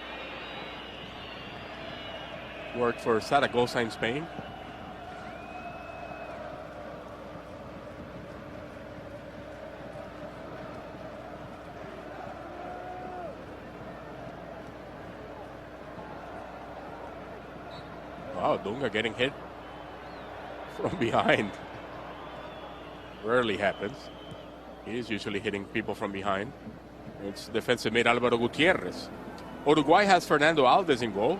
worked for Zaragoza in Spain. Wow, Dunga getting hit from behind. Rarely happens. He is usually hitting people from behind. It's defensive mid Álvaro Gutiérrez. Uruguay has Fernando Alves in goal.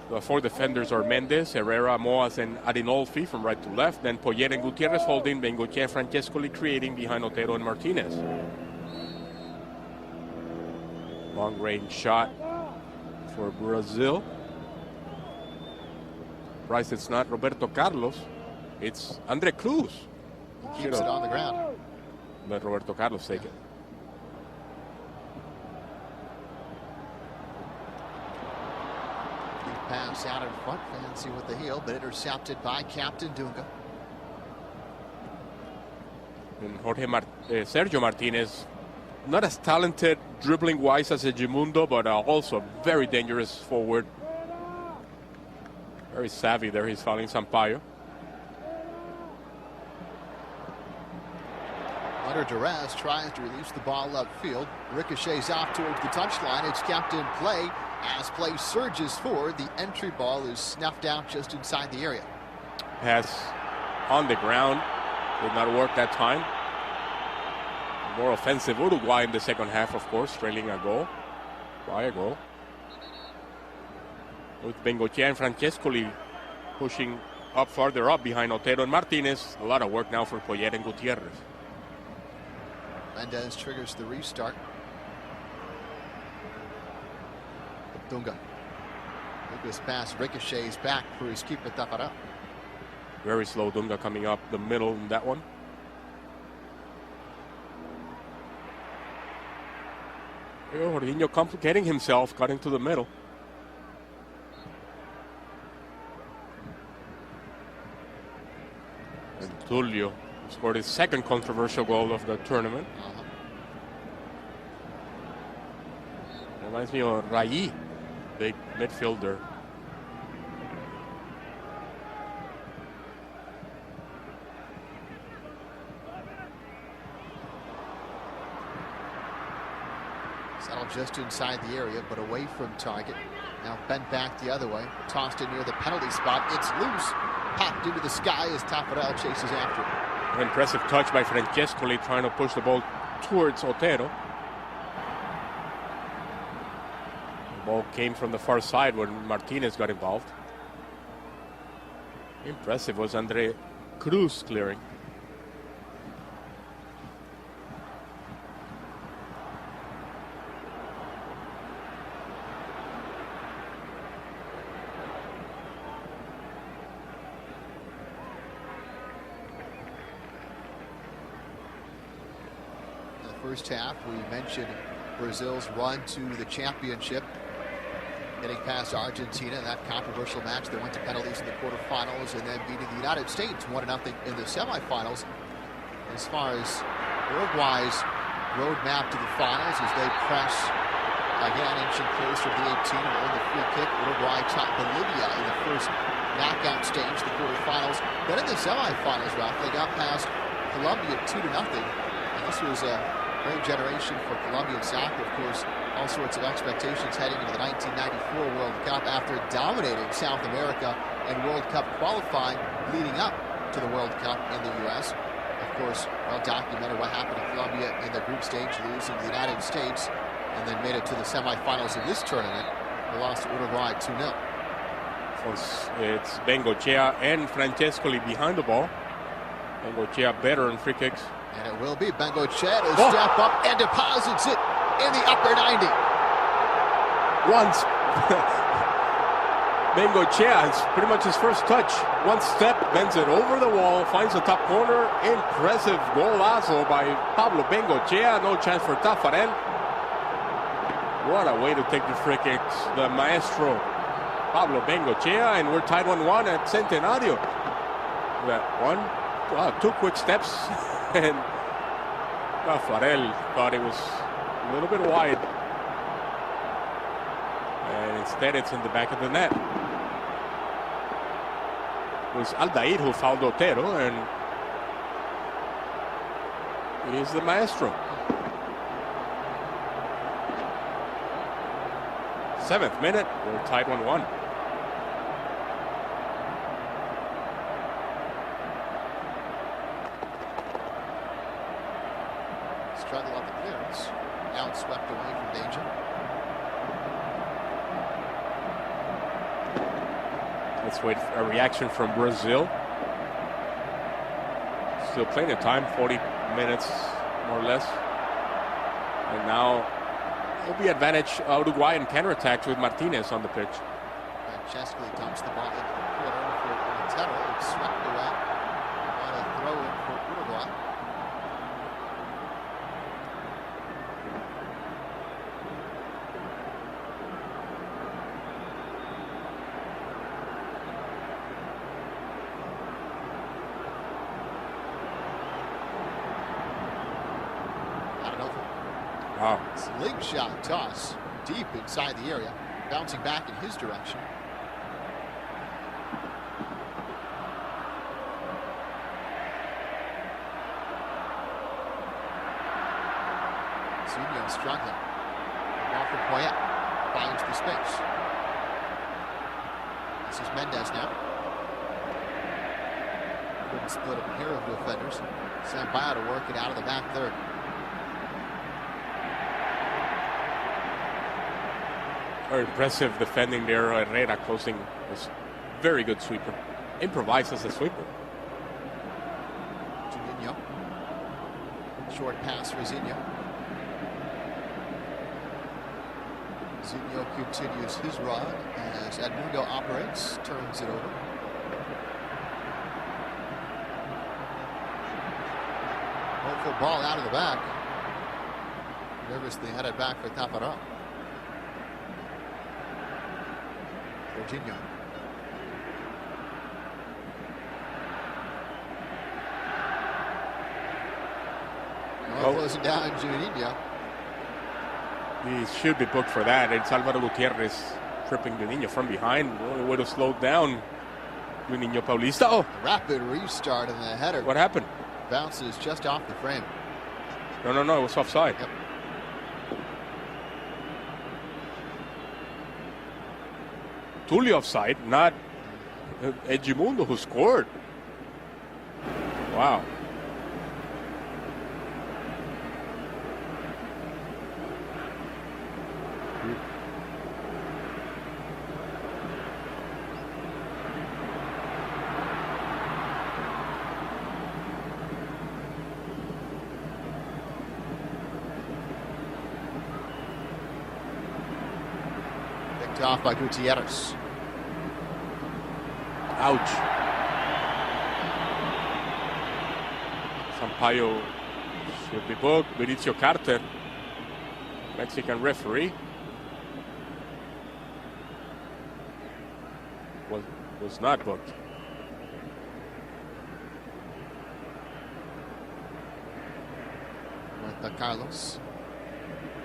The four defenders are Mendes, Herrera, Moas, and Adinolfi from right to left. Then Poyet and Gutiérrez holding, Bengoechea, Francescoli creating behind Otero and Martinez. Long range shot for Brazil. Surprised it's not Roberto Carlos. It's Andre Cruz. Keeps it on the ground. Let Roberto Carlos take it. pass out in front, fancy with the heel, but intercepted by Captain Dunga. And Sergio Martinez, not as talented dribbling-wise as Edmundo, but also very dangerous forward. Very savvy there. He's fouling Sampaio. Under duress, tries to release the ball upfield. Ricochets off towards the touchline. It's kept in play as play surges forward. The entry ball is snuffed out just inside the area. Pass on the ground. Did not work that time. More offensive Uruguay in the second half, of course, trailing a goal. By a goal. With Bengoechea and Francescoli pushing up farther up behind Otero and Martinez. A lot of work now for Poyet and Gutierrez. Mendez triggers the restart. Dunga. Dunga's pass ricochets back for his keeper Tafara. Very slow Dunga coming up the middle in that one. Jorginho complicating himself, got into the middle. And Túlio scored his second controversial goal of the tournament. Reminds me of Rai, big midfielder. Settled just inside the area, but away from target. Now bent back the other way. Tossed in near the penalty spot. It's loose. Popped into the sky as Tafarel chases after it. An impressive touch by Francescoli trying to push the ball towards Otero. The ball came from the far side when Martinez got involved. Impressive was Andre Cruz clearing. First half, we mentioned Brazil's run to the championship, getting past Argentina in that controversial match. They went to penalties in the quarterfinals and then beating the United States 1-0 in the semifinals. As far as Uruguay's roadmap to the finals, as they press again inching closer to the 18 and earn the free kick. Uruguay topped Bolivia in the first knockout stage, the quarterfinals. Then in the semifinals, Ralph, they got past Colombia 2-0. And this was a great generation for Colombian soccer. Of course, all sorts of expectations heading into the 1994 World Cup after dominating South America in World Cup qualifying leading up to the World Cup in the U.S. Of course, well documented what happened to Colombia in the group stage, losing to the United States, and then made it to the semifinals of this tournament. They lost to Uruguay 2-0. It's Bengoechea and Francescoli behind the ball. Bengoechea better in free kicks. And it will be Bengoechea to step up and deposits it in the upper 90. Once Bengoechea, it's pretty much his first touch. One step, bends it over the wall, finds the top corner. Impressive golazo by Pablo Bengoechea. No chance for Tafarel. What a way to take the free kicks. The maestro, Pablo Bengoechea, and we're tied 1-1 at Centenario. Two quick steps. And Tafarel thought it was a little bit wide. And instead it's in the back of the net. It was Aldair who fouled Otero, and he's the maestro. 7th minute, we're tied 1-1. Struggle on the clearance. Now it's swept away from danger. Let's wait for a reaction from Brazil. Still plenty of time, 40 minutes more or less. And now it'll be advantage Uruguay in counterattacks with Martinez on the pitch. Francescoli dumps the ball into the corner for Otero. It's swept away. On a throw in for Uruguay. Wow. Slingshot toss deep inside the area, bouncing back in his direction. Zinho struggling. Ball from Poyet. Finds the space. This is Mendez now. Couldn't split a pair of defenders. Sampaio to work it out of the back third. Very impressive defending there. Herrera closing this very good sweeper. Improvises a sweeper. Juninho. Short pass for Zinho. Zinho continues his run as Edmundo operates, turns it over. Hopeful ball out of the back. Nervously headed back for Taparão. Jorginho. Closing down Juninho. He should be booked for that. It's Álvaro Gutiérrez tripping Juninho from behind. Only would have slowed down Juninho Paulista. Oh! Rapid restart in the header. What happened? Bounces just off the frame. No. It was offside. Yep. Túlio offside, not Edmundo who scored. Wow. Picked off by Gutierrez. Ouch. Sampaio should be booked. Mauricio Carter, Mexican referee, was not booked. With Carlos.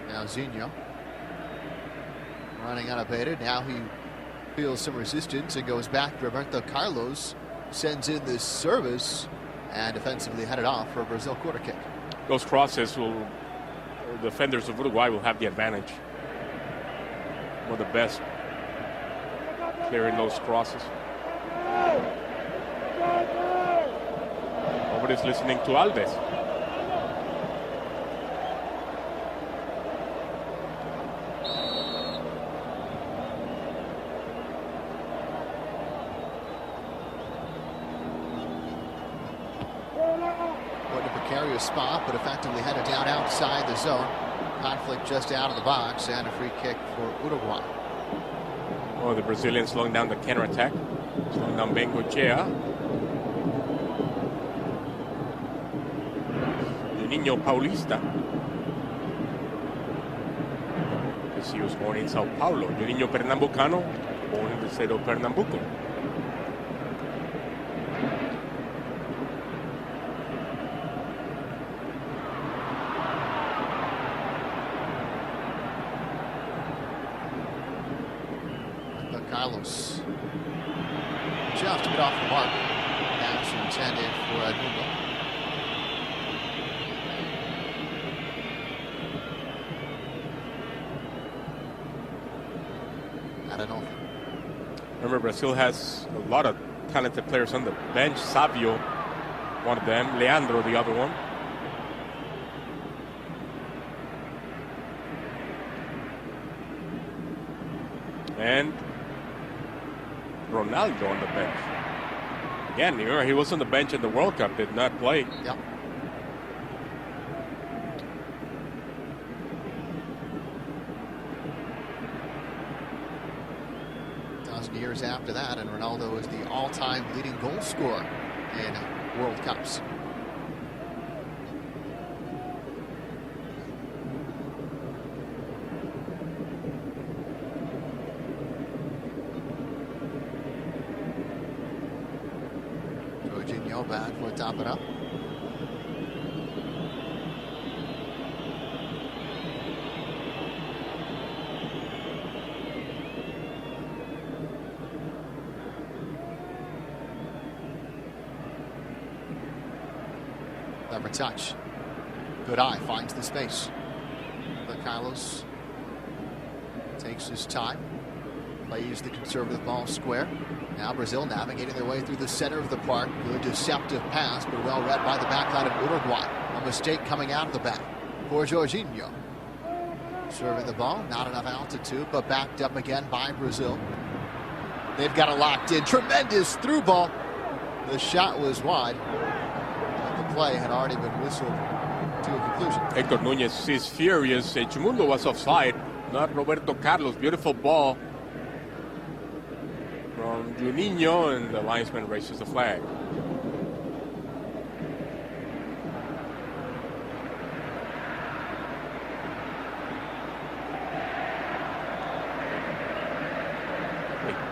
Now Zinho. Running unabated. Now he feels some resistance and goes back. Roberto Carlos sends in this service and defensively headed off for a Brazil quarter kick. Those crosses will, defenders of Uruguay will have the advantage. One of the best clearing those crosses. Nobody's listening to Alves. Spot, but effectively headed down outside the zone. Conflict just out of the box and a free kick for Uruguay. Oh, the Brazilians slowing down the counterattack. Slowing down Bengoechea. Juninho Paulista. He was born in Sao Paulo. Juninho Pernambucano, born in the state of Pernambuco. Carlos just a bit off the mark. Pass intended for Edmundo. I don't know. Remember, Brazil has a lot of talented players on the bench. Savio, one of them. Leandro, the other one. And Ronaldo on the bench. Again, he was on the bench in the World Cup, did not play. Yep. Years after that, and Ronaldo is the all-time leading goal scorer in World Cups. Jorginho back for Taparão. Clever touch. Good eye, finds the space. But Carlos takes his time, plays the conservative ball square. Now Brazil navigating their way through the center of the park. Good deceptive pass, but well read by the backline of Uruguay. A mistake coming out of the back for Jorginho. Serving the ball, not enough altitude, but backed up again by Brazil. They've got it locked in. Tremendous through ball. The shot was wide, but the play had already been whistled to a conclusion. Héctor Núñez is furious. Edmundo was offside, not Roberto Carlos. Beautiful ball from Juninho, and the linesman raises the flag.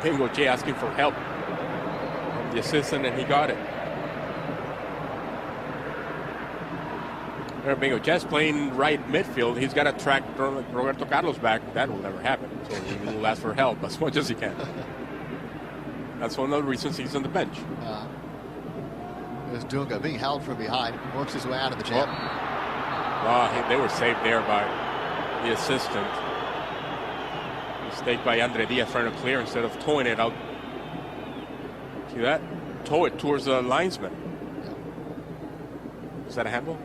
Bengoechea asking for help from the assistant, and he got it. Bengoechea playing right midfield. He's got to track Roberto Carlos back. That will never happen. So he will ask for help as much as he can. That's one of the reasons he's on the bench. There's Dunga being held from behind. Works his way out of the jam. They were saved there by the assistant. Mistake by Andre Diaz trying to clear instead of towing it out. See that? Tow it towards the linesman. Yeah. Is that a handball?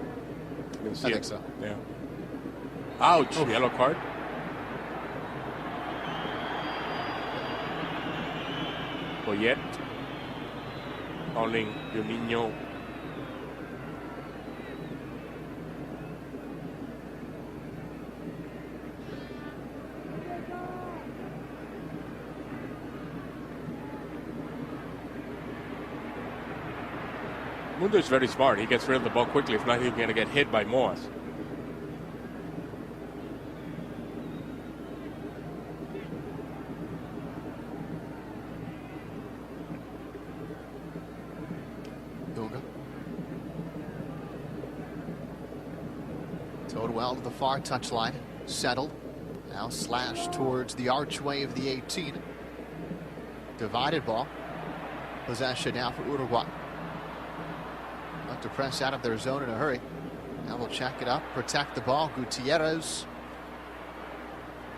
I think so. Yeah. Ouch. Oh. Yellow card. Poyet calling Juninho. Mundo is very smart. He gets rid of the ball quickly. If not, he's going to get hit by Moas. Dunga. Towed well to the far touchline. Settled. Now slashed towards the archway of the 18. Divided ball. Possession now for Uruguay. To press out of their zone in a hurry. Now we'll check it up, protect the ball. Gutierrez.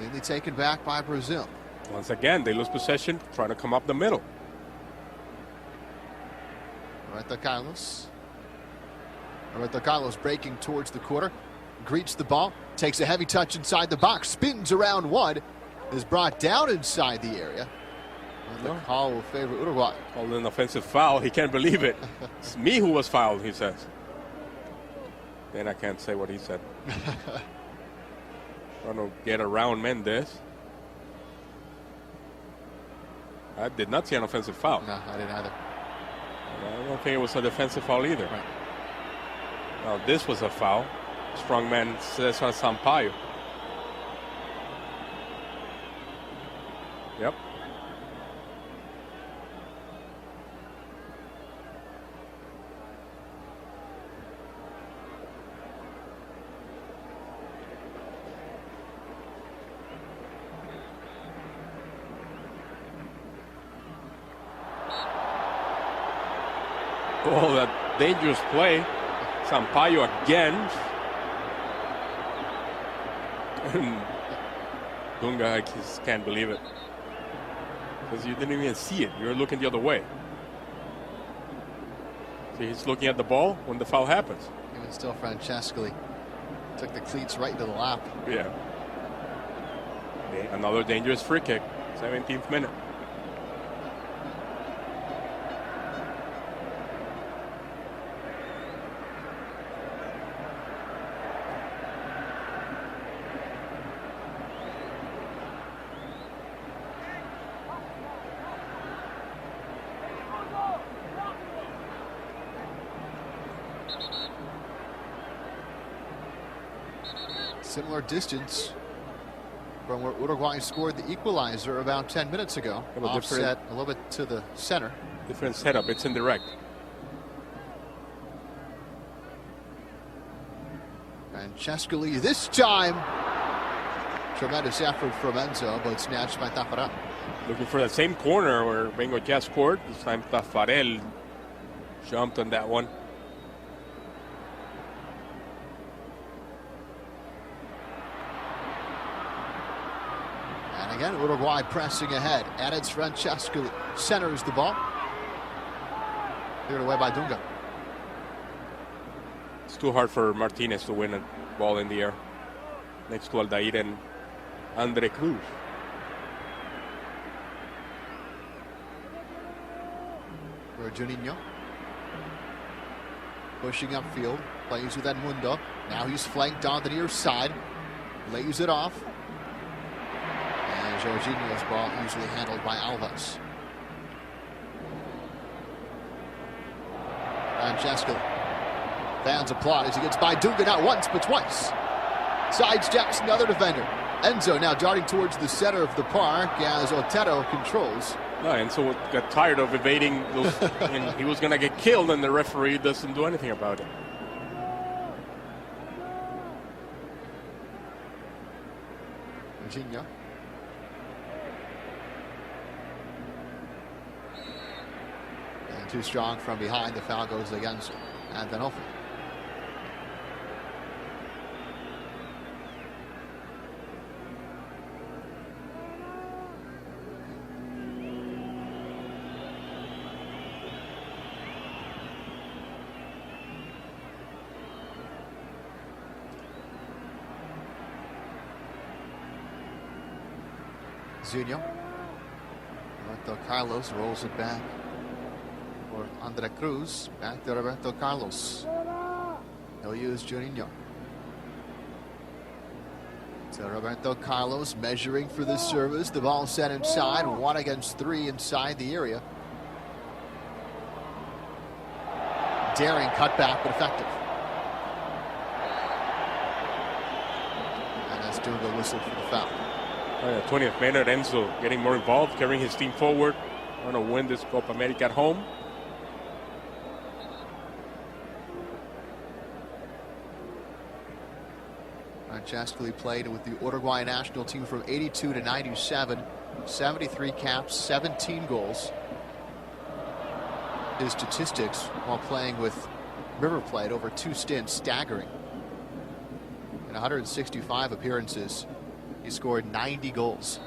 Nearly taken back by Brazil. Once again, they lose possession, trying to come up the middle. Roberto Carlos. Roberto Carlos breaking towards the quarter. Greets the ball, takes a heavy touch inside the box, spins around one, is brought down inside the area. And the call will favor Uruguay. Called an offensive foul. He can't believe it. It's me who was fouled, he says. Then I can't say what he said. Trying to get around Mendes. I did not see an offensive foul. No, I didn't either. I don't think it was a defensive foul either. Right. Now this was a foul. Strongman Cesar Sampaio. Yep. Oh, that dangerous play. Sampaio again. Dunga, I just can't believe it. Because you didn't even see it. You're looking the other way. See, he's looking at the ball when the foul happens. Even still, Francescoli took the cleats right into the lap. Yeah. Okay, another dangerous free kick. 17th minute. Similar distance from where Uruguay scored the equalizer about 10 minutes ago. Offset a little bit to the center. Different setup. It's indirect. Francescoli this time. Tremendous effort from Enzo, but snatched by Tafarel. Looking for that same corner where Bengoechea scored. This time Tafarel jumped on that one. Again, Uruguay pressing ahead. And it's Francesco centers the ball. Cleared away by Dunga. It's too hard for Martinez to win a ball in the air. Next to Aldair and Andre Cruz. For Juninho. Pushing upfield. Plays with Edmundo. Now he's flanked on the near side. Lays it off. And Jorginho's ball easily handled by Alves. Francesco. Fans applaud as he gets by Dunga not once but twice. Sidesteps another defender. Enzo now darting towards the center of the park as Otero controls. No, Enzo got tired of evading those, and he was going to get killed, and the referee doesn't do anything about it. Virginia. And too strong from behind. The foul goes against Antonofo. Zunio. Roberto Carlos rolls it back for Andre Cruz. Back to Roberto Carlos. He'll use Juninho. So Roberto Carlos measuring for the service. The ball set inside. 1 against 3 inside the area. Daring cutback, but effective. And that's Dunga whistled for the foul. 20th minute, Enzo getting more involved, carrying his team forward. Want to win this Copa América at home. Francesco played with the Uruguay national team from 82 to 97. 73 caps, 17 goals. His statistics while playing with River Plate over 2 stints, staggering. In 165 appearances, he scored 90 goals.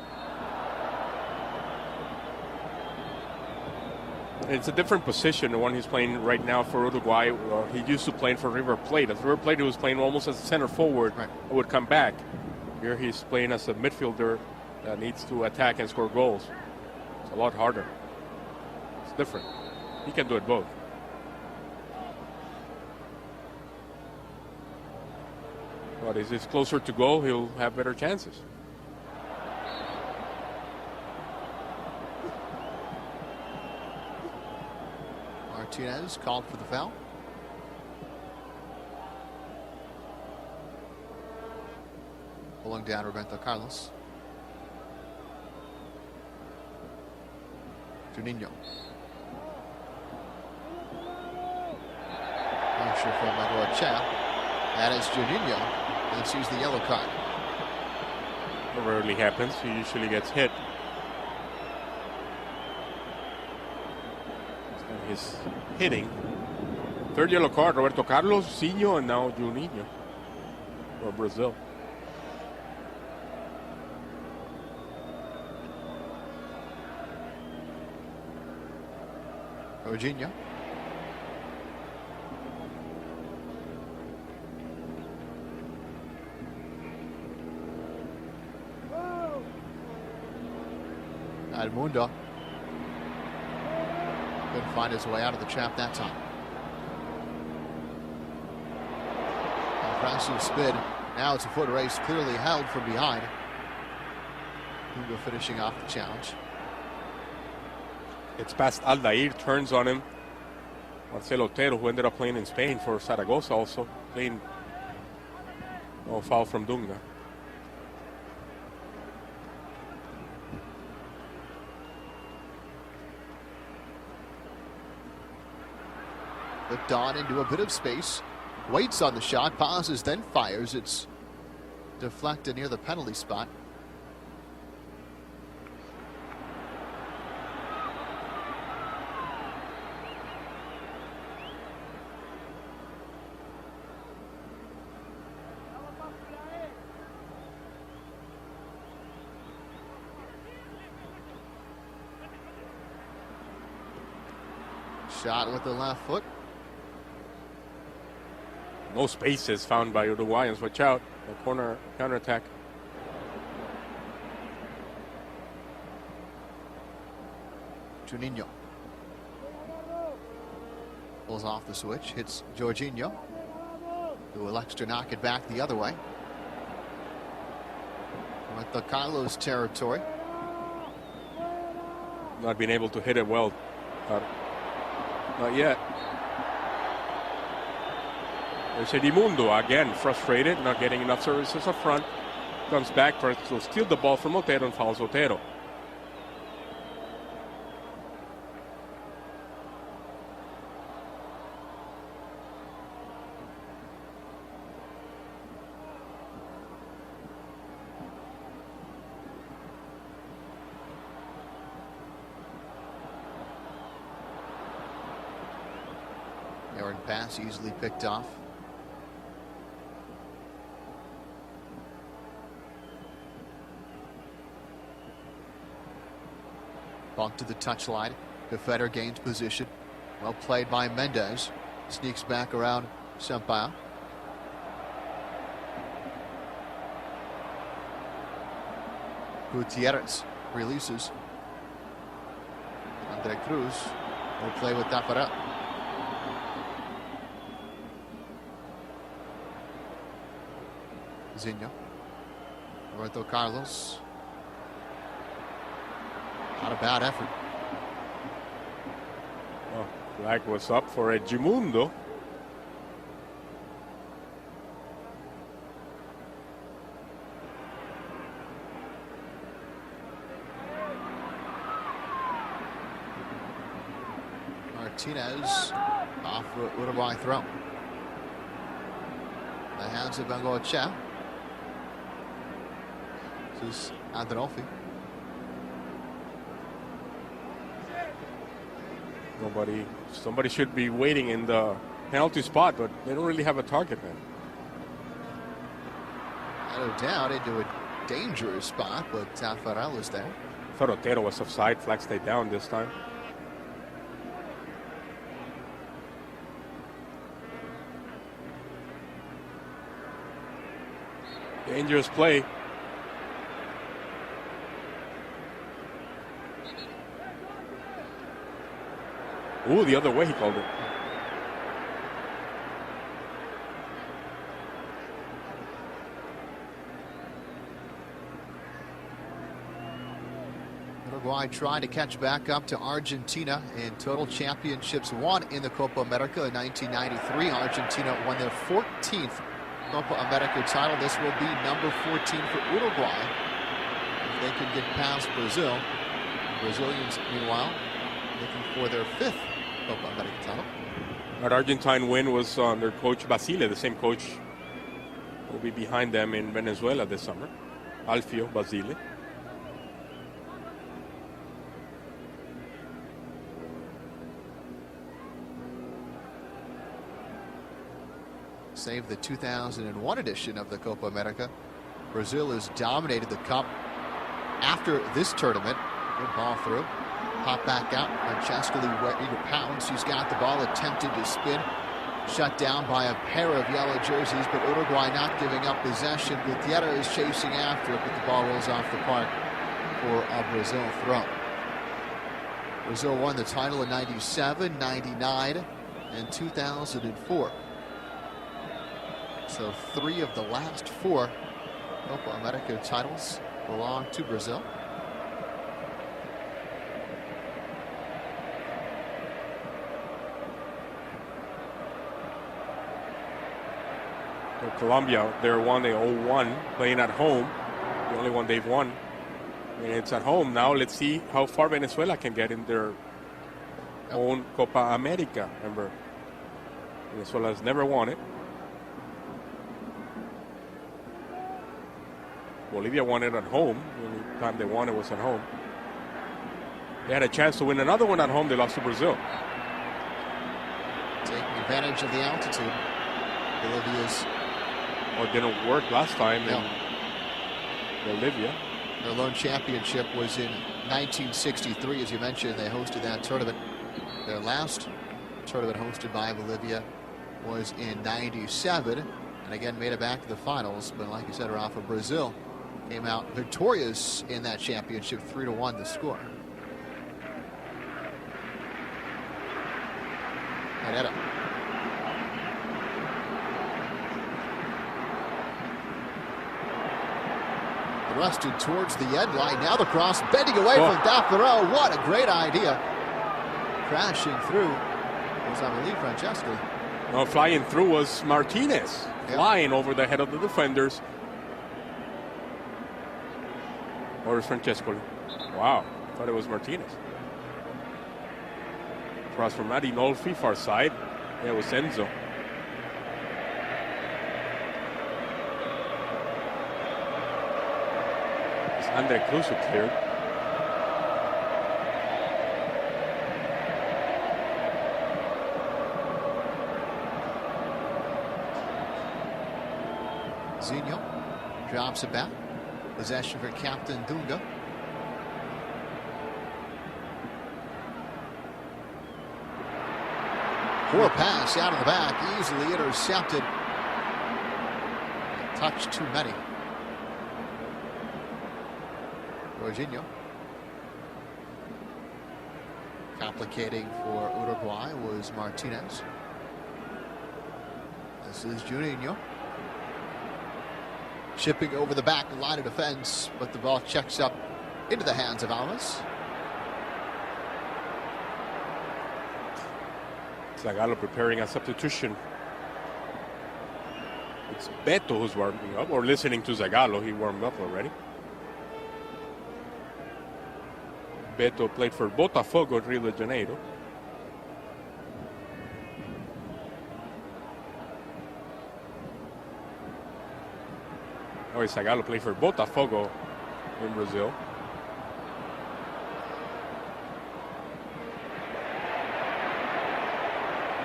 It's a different position, the one he's playing right now for Uruguay. He used to play for River Plate. At River Plate, he was playing almost as a center forward. Right. Who would come back. Here he's playing as a midfielder that needs to attack and score goals. It's a lot harder. It's different. He can do it both. But as it's closer to goal, he'll have better chances. Martinez called for the foul. Pulling down Roberto Carlos. Juninho. Pressure from Bengoechea. That is Juninho. And sees the yellow card. It rarely happens. He usually gets hit. His hitting. 3rd yellow card, Roberto Carlos, Zinho, and now Juninho for Brazil. Jorginho. Edmundo couldn't find his way out of the trap that time. Impressive spin. Now it's a foot race, clearly held from behind. Hugo finishing off the challenge. It's past Aldair, turns on him. Marcelo Otero, who ended up playing in Spain for Zaragoza also, playing. No foul from Dunga. Flipped on into a bit of space. Waits on the shot, pauses, then fires. It's deflected near the penalty spot. Shot with the left foot. No spaces found by Uruguayans. Watch out. The corner counterattack. Juninho pulls off the switch, hits Jorginho, who elects to knock it back the other way. With the Carlos territory. Not being able to hit it well. Not yet. There's Edmundo again, frustrated, not getting enough services up front. Comes back to steal the ball from Otero and fouls Otero. Errant pass easily picked off. Bunk to the touchline. Defender gains position. Well played by Mendez. Sneaks back around Sampaio. Gutierrez releases. Andre Cruz will play with Tafarel. Zinho. Roberto Carlos. Not a bad effort. Oh, flag was up for Edmundo. Martinez off Uruguay throw. The hands of Bengoechea. This is Adolfi. Somebody should be waiting in the penalty spot, but they don't really have a target, man. No doubt into a dangerous spot, but Tafarel is there. I thought Otero was offside. Flag stayed down this time. Dangerous play. Ooh, the other way he called it. Uruguay trying to catch back up to Argentina in total championships won in the Copa America in 1993. Argentina won their 14th Copa America title. This will be number 14 for Uruguay if they can get past Brazil. Brazilians, meanwhile, looking for their 5th Copa America title. That Argentine win was under coach Basile, the same coach who will be behind them in Venezuela this summer. Alfio Basile. Save the 2001 edition of the Copa America. Brazil has dominated the cup after this tournament. Good ball through. Pop back out. Francescoli eager pounds. He's got the ball, attempted to spin. Shut down by a pair of yellow jerseys, but Uruguay not giving up possession. Gutierrez is chasing after it, but the ball rolls off the park for a Brazil throw. Brazil won the title in 97, 99, and 2004. So 3 of the last 4 Copa America titles belong to Brazil. So Colombia, they won the 0-1, playing at home. The only one they've won. And it's at home. Now let's see how far Venezuela can get in their own Copa America. Remember, Venezuela has never won it. Bolivia won it at home. The only time they won it was at home. They had a chance to win another one at home. They lost to Brazil. Taking advantage of the altitude. Bolivia's. Or didn't work last time in Bolivia. Their lone championship was in 1963, as you mentioned. They hosted that tournament. Their last tournament hosted by Bolivia was in '97, and again made it back to the finals. But like you said, Rafa, Brazil came out victorious in that championship, 3-1 the score. And thrusted towards the end line. Now the cross, bending away from Daffero. What a great idea. Crashing through was, I believe, Francesco. No, flying through was Martinez. Yep. Flying over the head of the defenders. Or is Francesco? Wow, I thought it was Martinez. Cross from Adinolfi, far side. Yeah, it was Enzo. It's Andre Cruz who cleared. Zinho drops it back. Possession for Captain Dunga. Poor pass out of the back, easily intercepted. A touch too many. Jorginho. Complicating for Uruguay was Martinez. This is Juninho. Chipping over the back line of defense, but the ball checks up into the hands of Alves. Zagallo preparing a substitution. It's Beto who's warming up, or listening to Zagallo. He warmed up already. Beto played for Botafogo in Rio de Janeiro. Oh, Zagallo played for Botafogo in Brazil.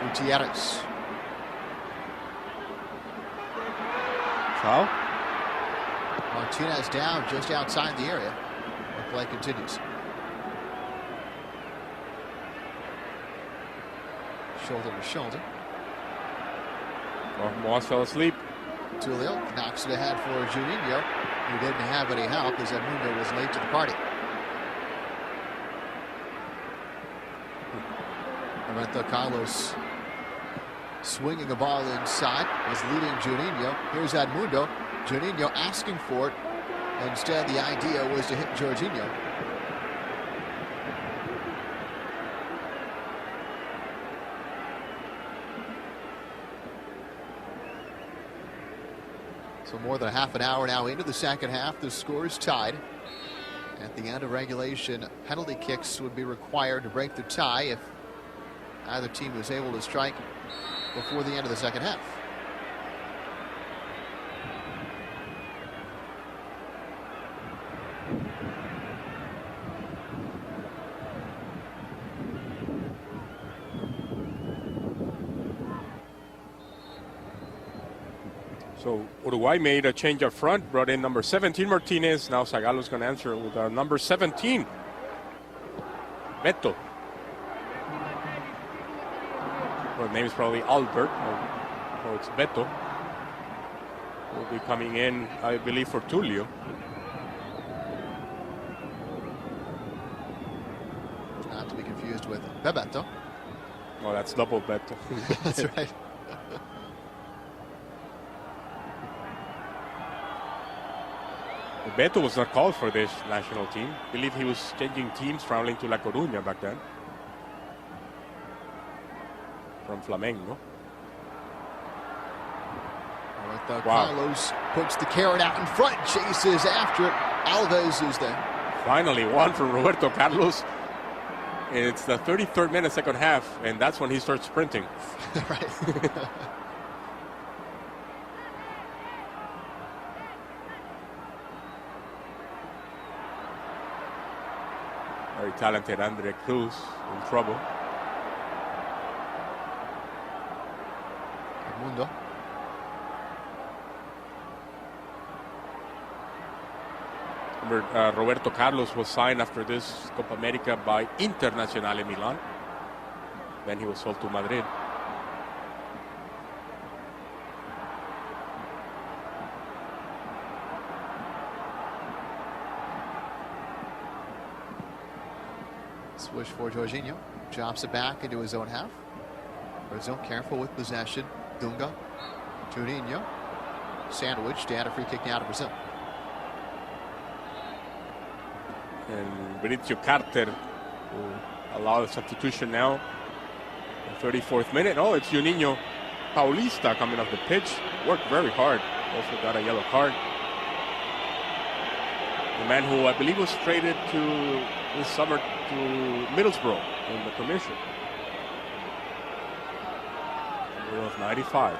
Gutierrez. Foul. Martinez down just outside the area. The play continues. Shoulder to shoulder. Oh, Moss fell asleep. Túlio knocks it ahead for Juninho, who didn't have any help as Edmundo was late to the party. Roberto Carlos swinging the ball inside, was leading Juninho. Here's Edmundo. Juninho asking for it. Instead, the idea was to hit Jorginho. So more than half an hour now into the second half. The score is tied. At the end of regulation, penalty kicks would be required to break the tie if either team was able to strike before the end of the second half. So Uruguay made a change up front, brought in number 17 Martinez. Now Zagallo's going to answer with number 17, Beto. Well, the name is probably Albert, or it's Beto. Will be coming in, I believe, for Túlio. Not to be confused with Bebeto. Oh, that's double Beto. That's right. Beto was not called for this national team. I believe he was changing teams, traveling to La Coruña back then. From Flamengo. Wow. Carlos puts the carrot out in front, chases after it. Alves is there. Finally, one from Roberto Carlos. It's the 33rd minute, second half, and that's when he starts sprinting. Right. Very talented Andre Cruz in trouble. Edmundo. Roberto Carlos was signed after this Copa America by Internazionale Milan. Then he was sold to Madrid. Swish for Jorginho. Drops it back into his own half. Brazil careful with possession. Dunga. Juninho. Sandwiched and a free kick now to Brazil. And Vinicius Carter will allow the substitution now. The 34th minute. Oh, it's Juninho Paulista coming off the pitch. Worked very hard. Also got a yellow card. The man who I believe was traded this summer to Middlesbrough in the Commission. Number of 95.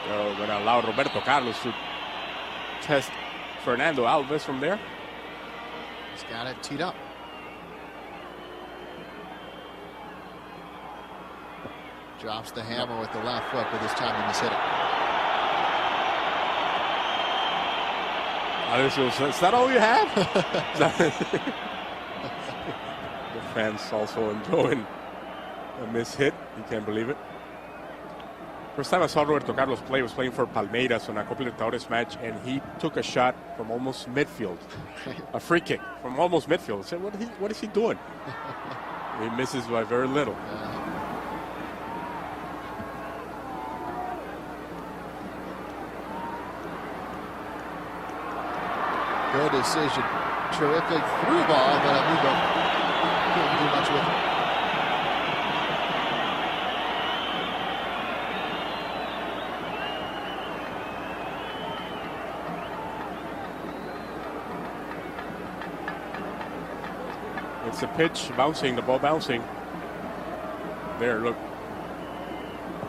They're going to allow Roberto Carlos to test Fernando Alves from there. He's got it teed up. Drops the hammer with the left foot, but this time he mishit it. Is that all you have? The fans also enjoying a mishit. You can't believe it. First time I saw Roberto Carlos play was playing for Palmeiras on a Copa Libertadores match, and he took a shot from almost midfield, a free kick from almost midfield. I said, what is he doing? He misses by very little. Good decision. Terrific through ball, but Amigo couldn't do much with it. It's a pitch bouncing, the ball bouncing. There, look.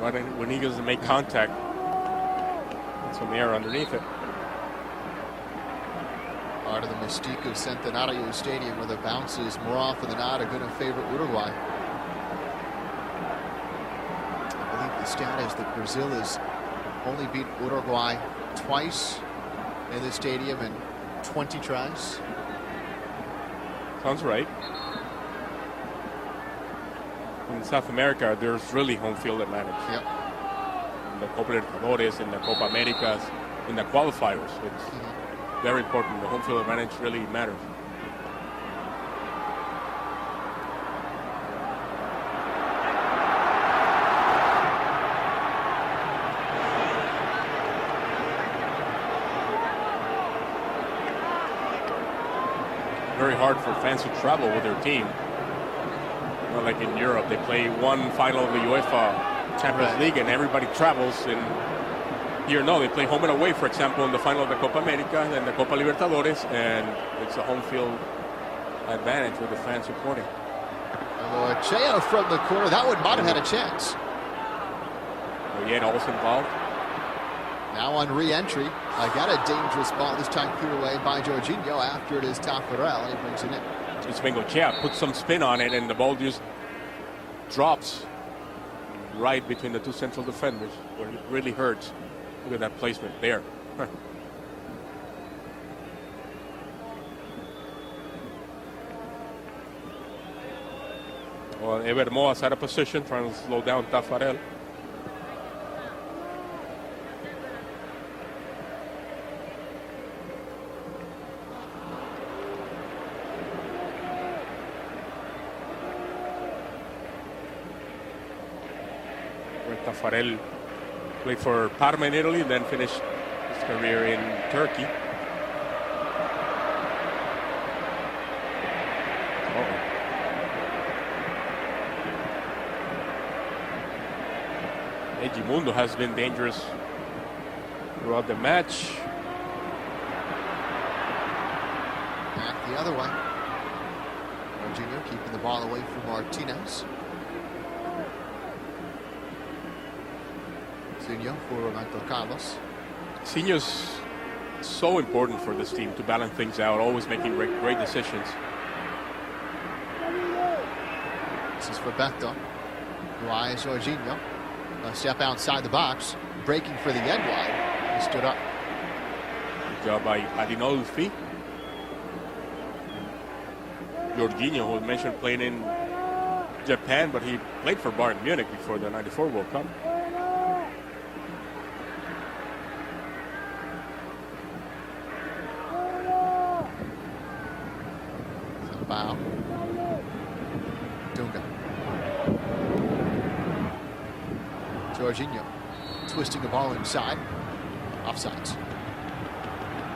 Right when he goes to make contact, it's some air underneath it. Part of the mystique of Centenario Stadium, where the bounces more often than not are going to favor Uruguay. I believe the stat is that Brazil has only beat Uruguay twice in the stadium in 20 tries. Sounds right. In South America, there's really home field advantage. Yep. In the Copa Libertadores, in the Copa Américas, in the qualifiers. It's very important. The home field advantage really matters. Very hard for fans to travel with their team. Not like in Europe, they play one final of the UEFA Champions League and everybody travels. And here, no, they play home and away, for example, in the final of the Copa América and the Copa Libertadores, and it's a home field advantage with the fans supporting. Bengoechea from the corner, that one might have had a chance. Yendo also involved. Now on re-entry, I got a dangerous ball, this time cleared away by Jorginho after it is Tafarel. He brings it in. It's Bengoechea, puts some spin on it, and the ball just drops right between the two central defenders, where it really hurts. Look at that placement there. Well, Ever Moa's out of position, trying to slow down Tafarel. Tafarel played for Parma in Italy, then finished his career in Turkey. Edmundo has been dangerous throughout the match. Back the other way. Jorginho keeping the ball away from Martinez. For Roberto Carlos. Sinho's so important for this team to balance things out, always making great decisions. This is for Beto. Who eyes Jorginho. A step outside the box, breaking for the end wide. He stood up. Good job by Adinolfi. Jorginho, who mentioned playing in Japan, but he played for Bayern Munich before the '94 World Cup. Foul. Dunga. Jorginho twisting the ball inside. Offsides.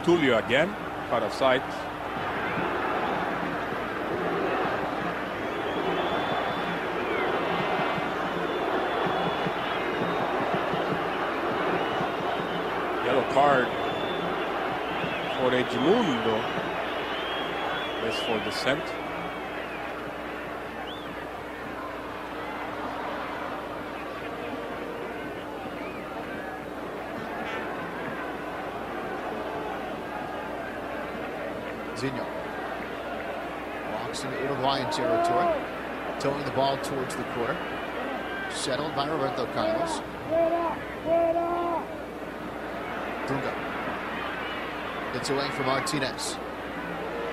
Túlio again, caught offside. Yellow card for Edmundo. This for dissent. Zinho walks into Uruguayan territory, towing the ball towards the quarter. Settled by Roberto Carlos. Dunga gets away from Martinez.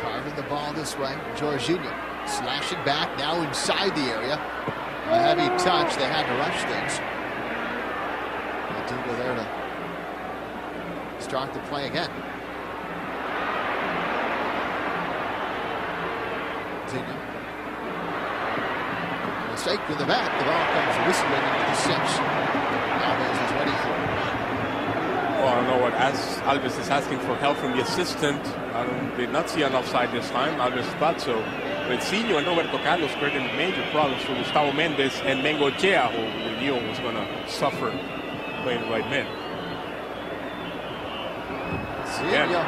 Carving the ball this way. Jorginho slashing back now inside the area. A heavy touch. They had to rush things. And Dunga there to start the play again. Zinho. Mistake with the bat. The ball comes whistling into the 6. Alves is ready for it. Well, I don't know what Alves is asking for help from the assistant. I did not see an offside this time. Alves thought so. But Zinho and Roberto Carlos created major problems for Gustavo Mendes and Bengoechea, who we knew was going to suffer playing right mid. Zinho.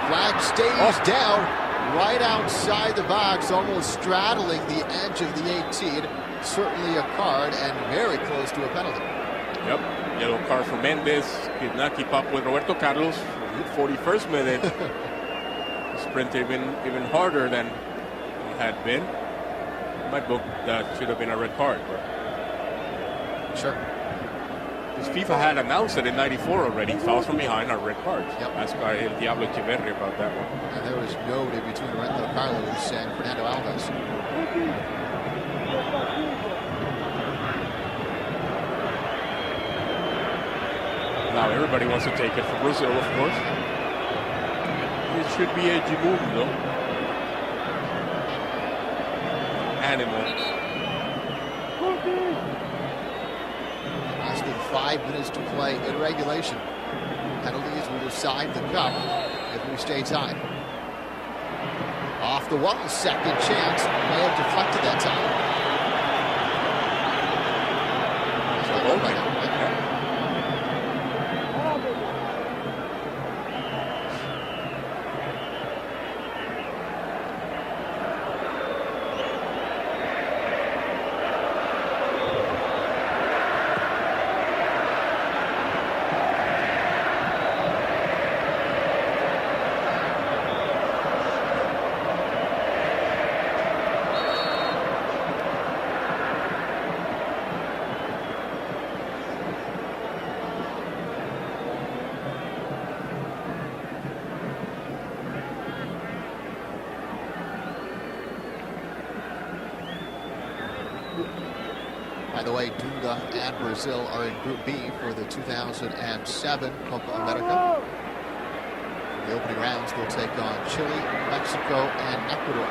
Flag stays down. Right outside the box, almost straddling the edge of the 18. Certainly a card and very close to a penalty. Yep, yellow card for Mendes. Did not keep up with Roberto Carlos. 41st minute. Sprinted even harder than he had been. In my book, that should have been a red card. But sure. Because FIFA had announced it in '94 already. Fouls from behind are red cards. Yep. Asked by El Diablo Echeverri about that one. And there was nobody between Roberto Carlos and Fernando Alves. Now everybody wants to take it for Brazil, of course. It should be a Edmundo. Animal. Less than 5 minutes to play in regulation. Penalties will decide the cup if we stay tied. Off the wall, second chance. May have deflected that time. By the way, Dunga and Brazil are in Group B for the 2007 Copa América. In the opening rounds, they'll take on Chile, Mexico, and Ecuador.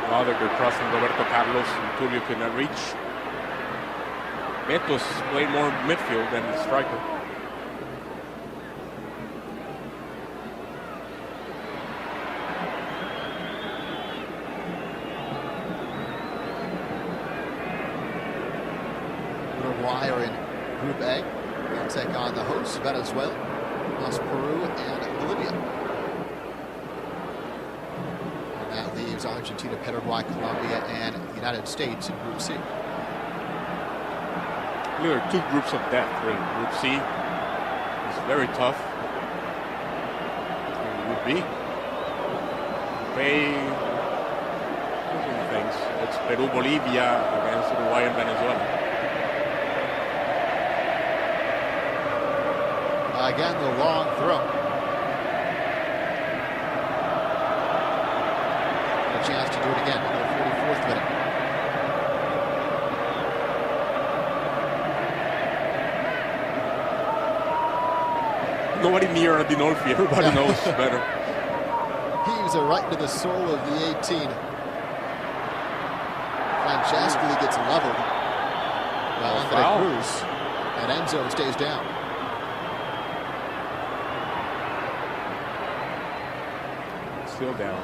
Another good cross from Roberto Carlos, and Túlio could not reach. Beto's played more midfield than the striker. Uruguay are in Group A. They'll take on the hosts, Venezuela, plus Peru and Bolivia. And that leaves Argentina, Paraguay, Colombia, and the United States in Group C. There are two groups of death, really. Group C is very tough. Group B, things. It's Peru, Bolivia against Uruguay and Venezuela. Again, the long throw. A chance to do it again in the 44th minute. Nobody near Adinolfi. Everybody knows better. Heaves it right into the soul of the 18. Francescoli gets leveled. Well, Andre Cruz. And Enzo stays down. Still down.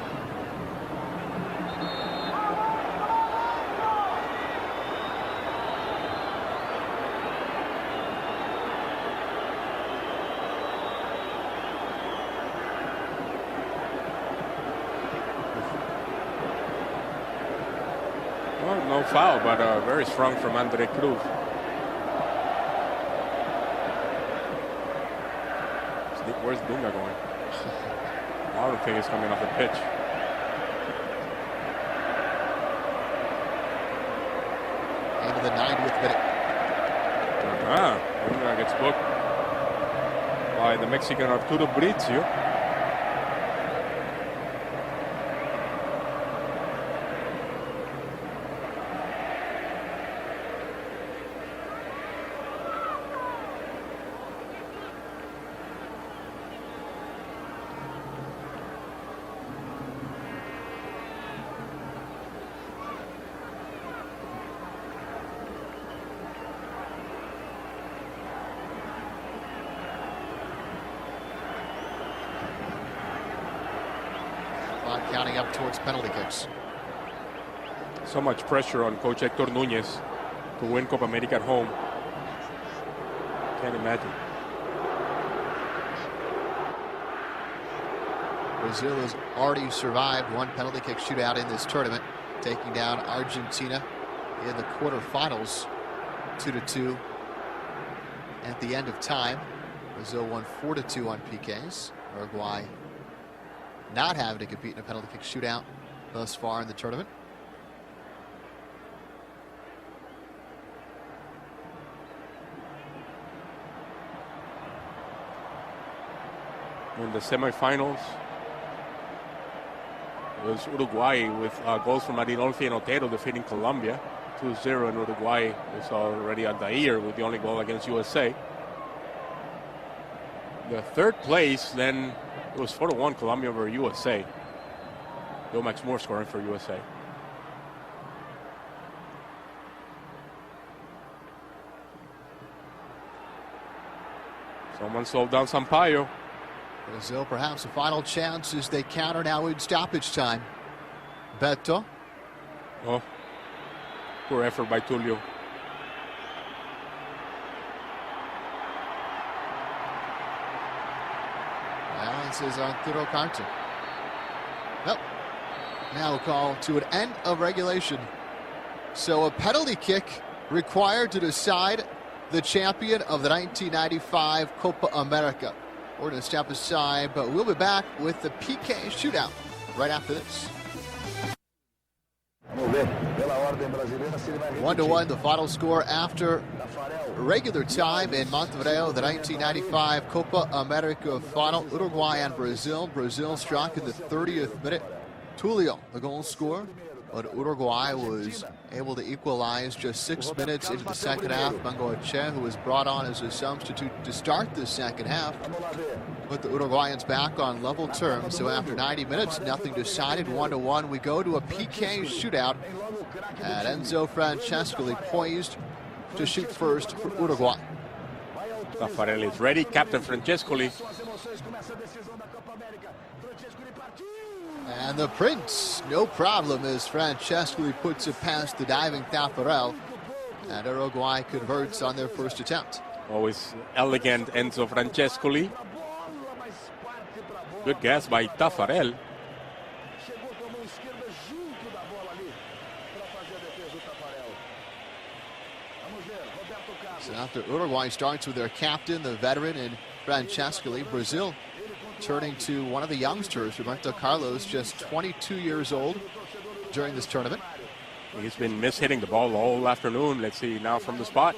Well, no foul, but very strong from Andre Cruz. Where's Dunga going? I don't think he's coming off the pitch. Into the 90th minute. Dunga gets booked by the Mexican Arturo Bricio. Counting up towards penalty kicks. So much pressure on Coach Héctor Núñez to win Copa América at home. Can't imagine. Brazil has already survived one penalty kick shootout in this tournament, taking down Argentina in the quarterfinals 2-2 at the end of time. Brazil won 4-2 on PKs. Uruguay not having to compete in a penalty kick shootout thus far in the tournament. In the semifinals, it was Uruguay with goals from Adinolfi and Otero defeating Colombia 2-0, and Uruguay is already at the year with the only goal against USA. The third place, then it was 4-1 Colombia over USA. Bill Max Moore scoring for USA. Someone slowed down Sampaio. Brazil perhaps a final chance as they counter now in stoppage time. Beto. Oh, poor effort by Túlio. This is Arturo Carter. Nope. Now a call to an end of regulation. So a penalty kick required to decide the champion of the 1995 Copa América. We're going to step aside, but we'll be back with the PK shootout right after this. 1-1 the final score after regular time in Montevideo, the 1995 Copa América final. Uruguay and Brazil. Brazil struck in the 30th minute. Túlio, the goal scorer, but Uruguay was able to equalize just 6 minutes into the second half. Bengoechea, who was brought on as a substitute to start the second half, put the Uruguayans back on level terms. So after 90 minutes, nothing decided. 1-1. We go to a PK shootout, and Enzo Francescoli poised to shoot first for Uruguay. Taffarel is ready. Captain Francescoli. And the Prince, no problem, as Francescoli puts it past the diving Taffarel. And Uruguay converts on their first attempt. Always elegant Enzo Francescoli. Good guess by Taffarel. So after Uruguay starts with their captain, the veteran, and Francescoli, Brazil turning to one of the youngsters, Roberto Carlos, just 22 years old during this tournament. He's been mishitting the ball all afternoon. Let's see now from the spot.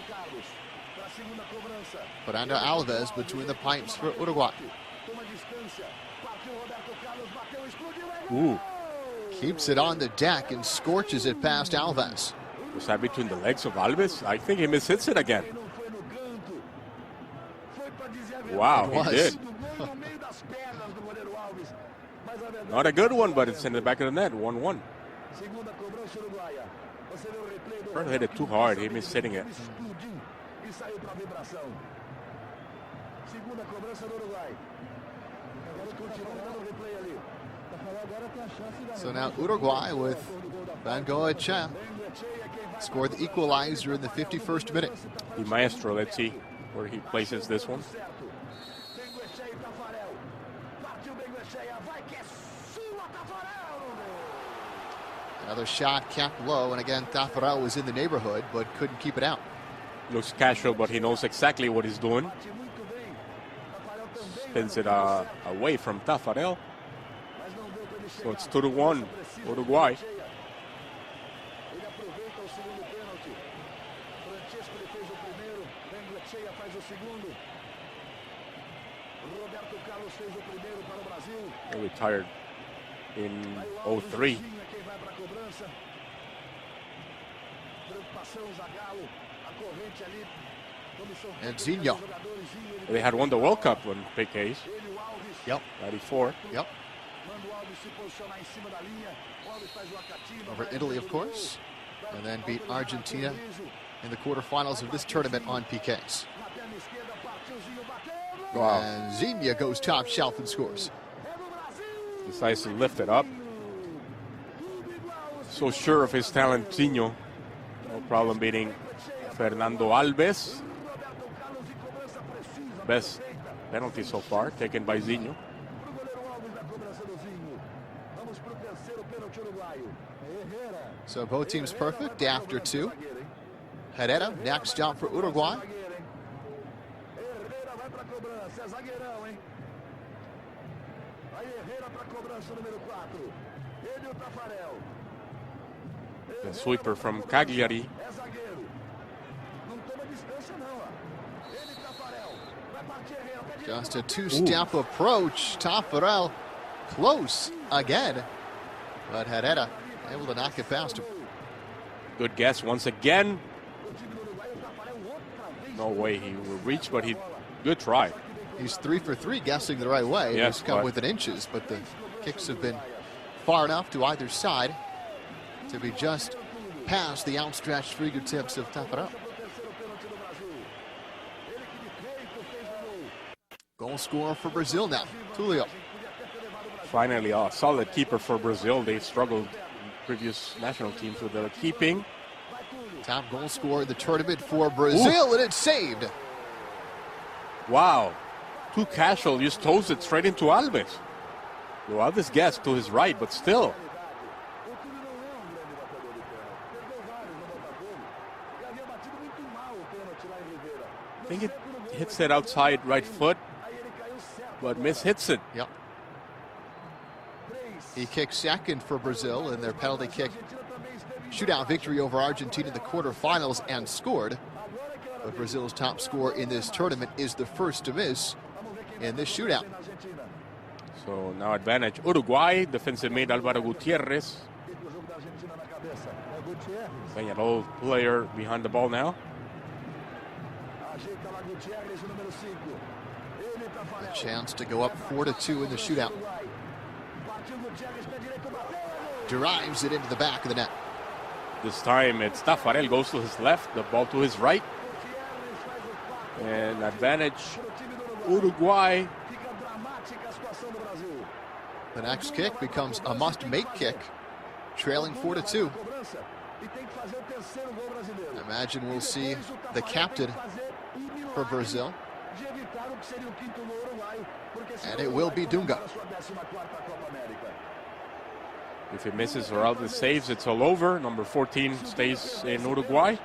Fernando Alves between the pipes for Uruguay. Ooh. Keeps it on the deck and scorches it past Alves. Was that between the legs of Alves? I think he mishits it again. Wow, he did. Not a good one, but it's in the back of the net. 1-1. Trying to hit it too hard. He missed hitting it. So now Uruguay with Bengoechea scored the equalizer in the 51st minute. The maestro, let's see where he places this one. Another shot kept low, and again, Tafarel was in the neighborhood, but couldn't keep it out. Looks casual, but he knows exactly what he's doing. Spins it away from Tafarel. So it's 2-1, Uruguay. He retired in 2003. And Zinho. They had won the World Cup when PK's. Yep. 94. Yep. Over Italy, of course. And then beat Argentina in the quarterfinals of this tournament on PKs. Wow. And Zinho goes top shelf and scores. Decides to lift it up. So sure of his talent, Zinho. No problem beating Fernando Alves. Best penalty so far taken by Zinho. So both teams perfect after two. Herrera next up for Uruguay. The sweeper from Cagliari. Just a two-step approach. Tafarel close again. But Herrera able to knock it past him. Good guess once again. No way he will reach, but good try. He's 3 for 3 guessing the right way. Yes, He's come within inches, but the kicks have been far enough to either side to be just past the outstretched fingertips of Tafarel. Goal scorer for Brazil now, Túlio. Finally, a solid keeper for Brazil. They struggled in previous national teams with the keeping. Top goal scorer in the tournament for Brazil, and it's saved. Wow. Too casual, just toes it straight into Alves. Well, Alves guessed to his right, but still. I think it hits it outside right foot, but hits it. Yep. He kicked second for Brazil in their penalty kick shootout victory over Argentina in the quarterfinals and scored. But Brazil's top scorer in this tournament is the first to miss in this shootout. So now advantage Uruguay. Defensive mid Álvaro Gutiérrez. Peñarol player behind the ball now. A chance to go up 4-2 in the shootout. Drives it into the back of the net. This time it's Tafarel goes to his left, the ball to his right. And advantage Uruguay. The next kick becomes a must-make kick, trailing 4-2. Imagine we'll see the captain for Brazil. And it will be Dunga. If he misses or Alves saves, it's all over. Number 14 stays in Uruguay.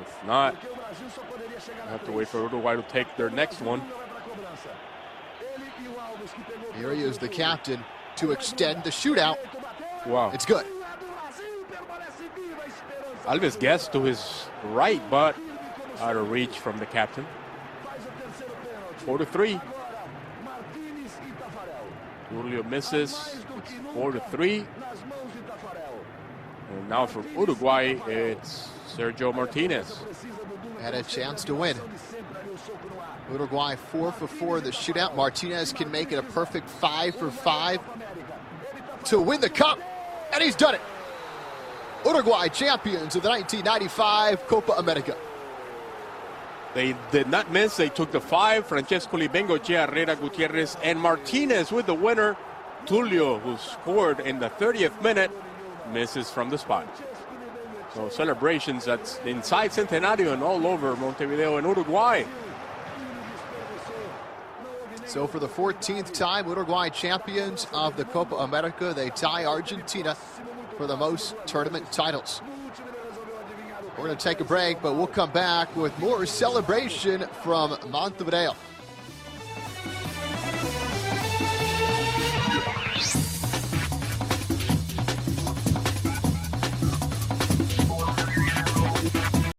If not, I have to wait for Uruguay to take their next one. Here he is, the captain, to extend the shootout. Wow. It's good. Alves guessed to his right, but Out of reach from the captain. 4-3. Túlio misses. 4-3. And now for Uruguay, it's Sergio Martinez. Had a chance to win. Uruguay 4 for 4 in the shootout. Martinez can make it a perfect 5 for 5 to win the cup, and he's done it. Uruguay champions of the 1995 Copa América. They did not miss. They took the 5. Francesco Bengoechea, Herrera, Gutierrez, and Martinez with the winner. Túlio, who scored in the 30th minute, misses from the spot. So celebrations that's inside Centenario and all over Montevideo and Uruguay. So for the 14th time, Uruguay champions of the Copa América. They tie Argentina for the most tournament titles. We're going to take a break, but we'll come back with more celebration from Montevideo.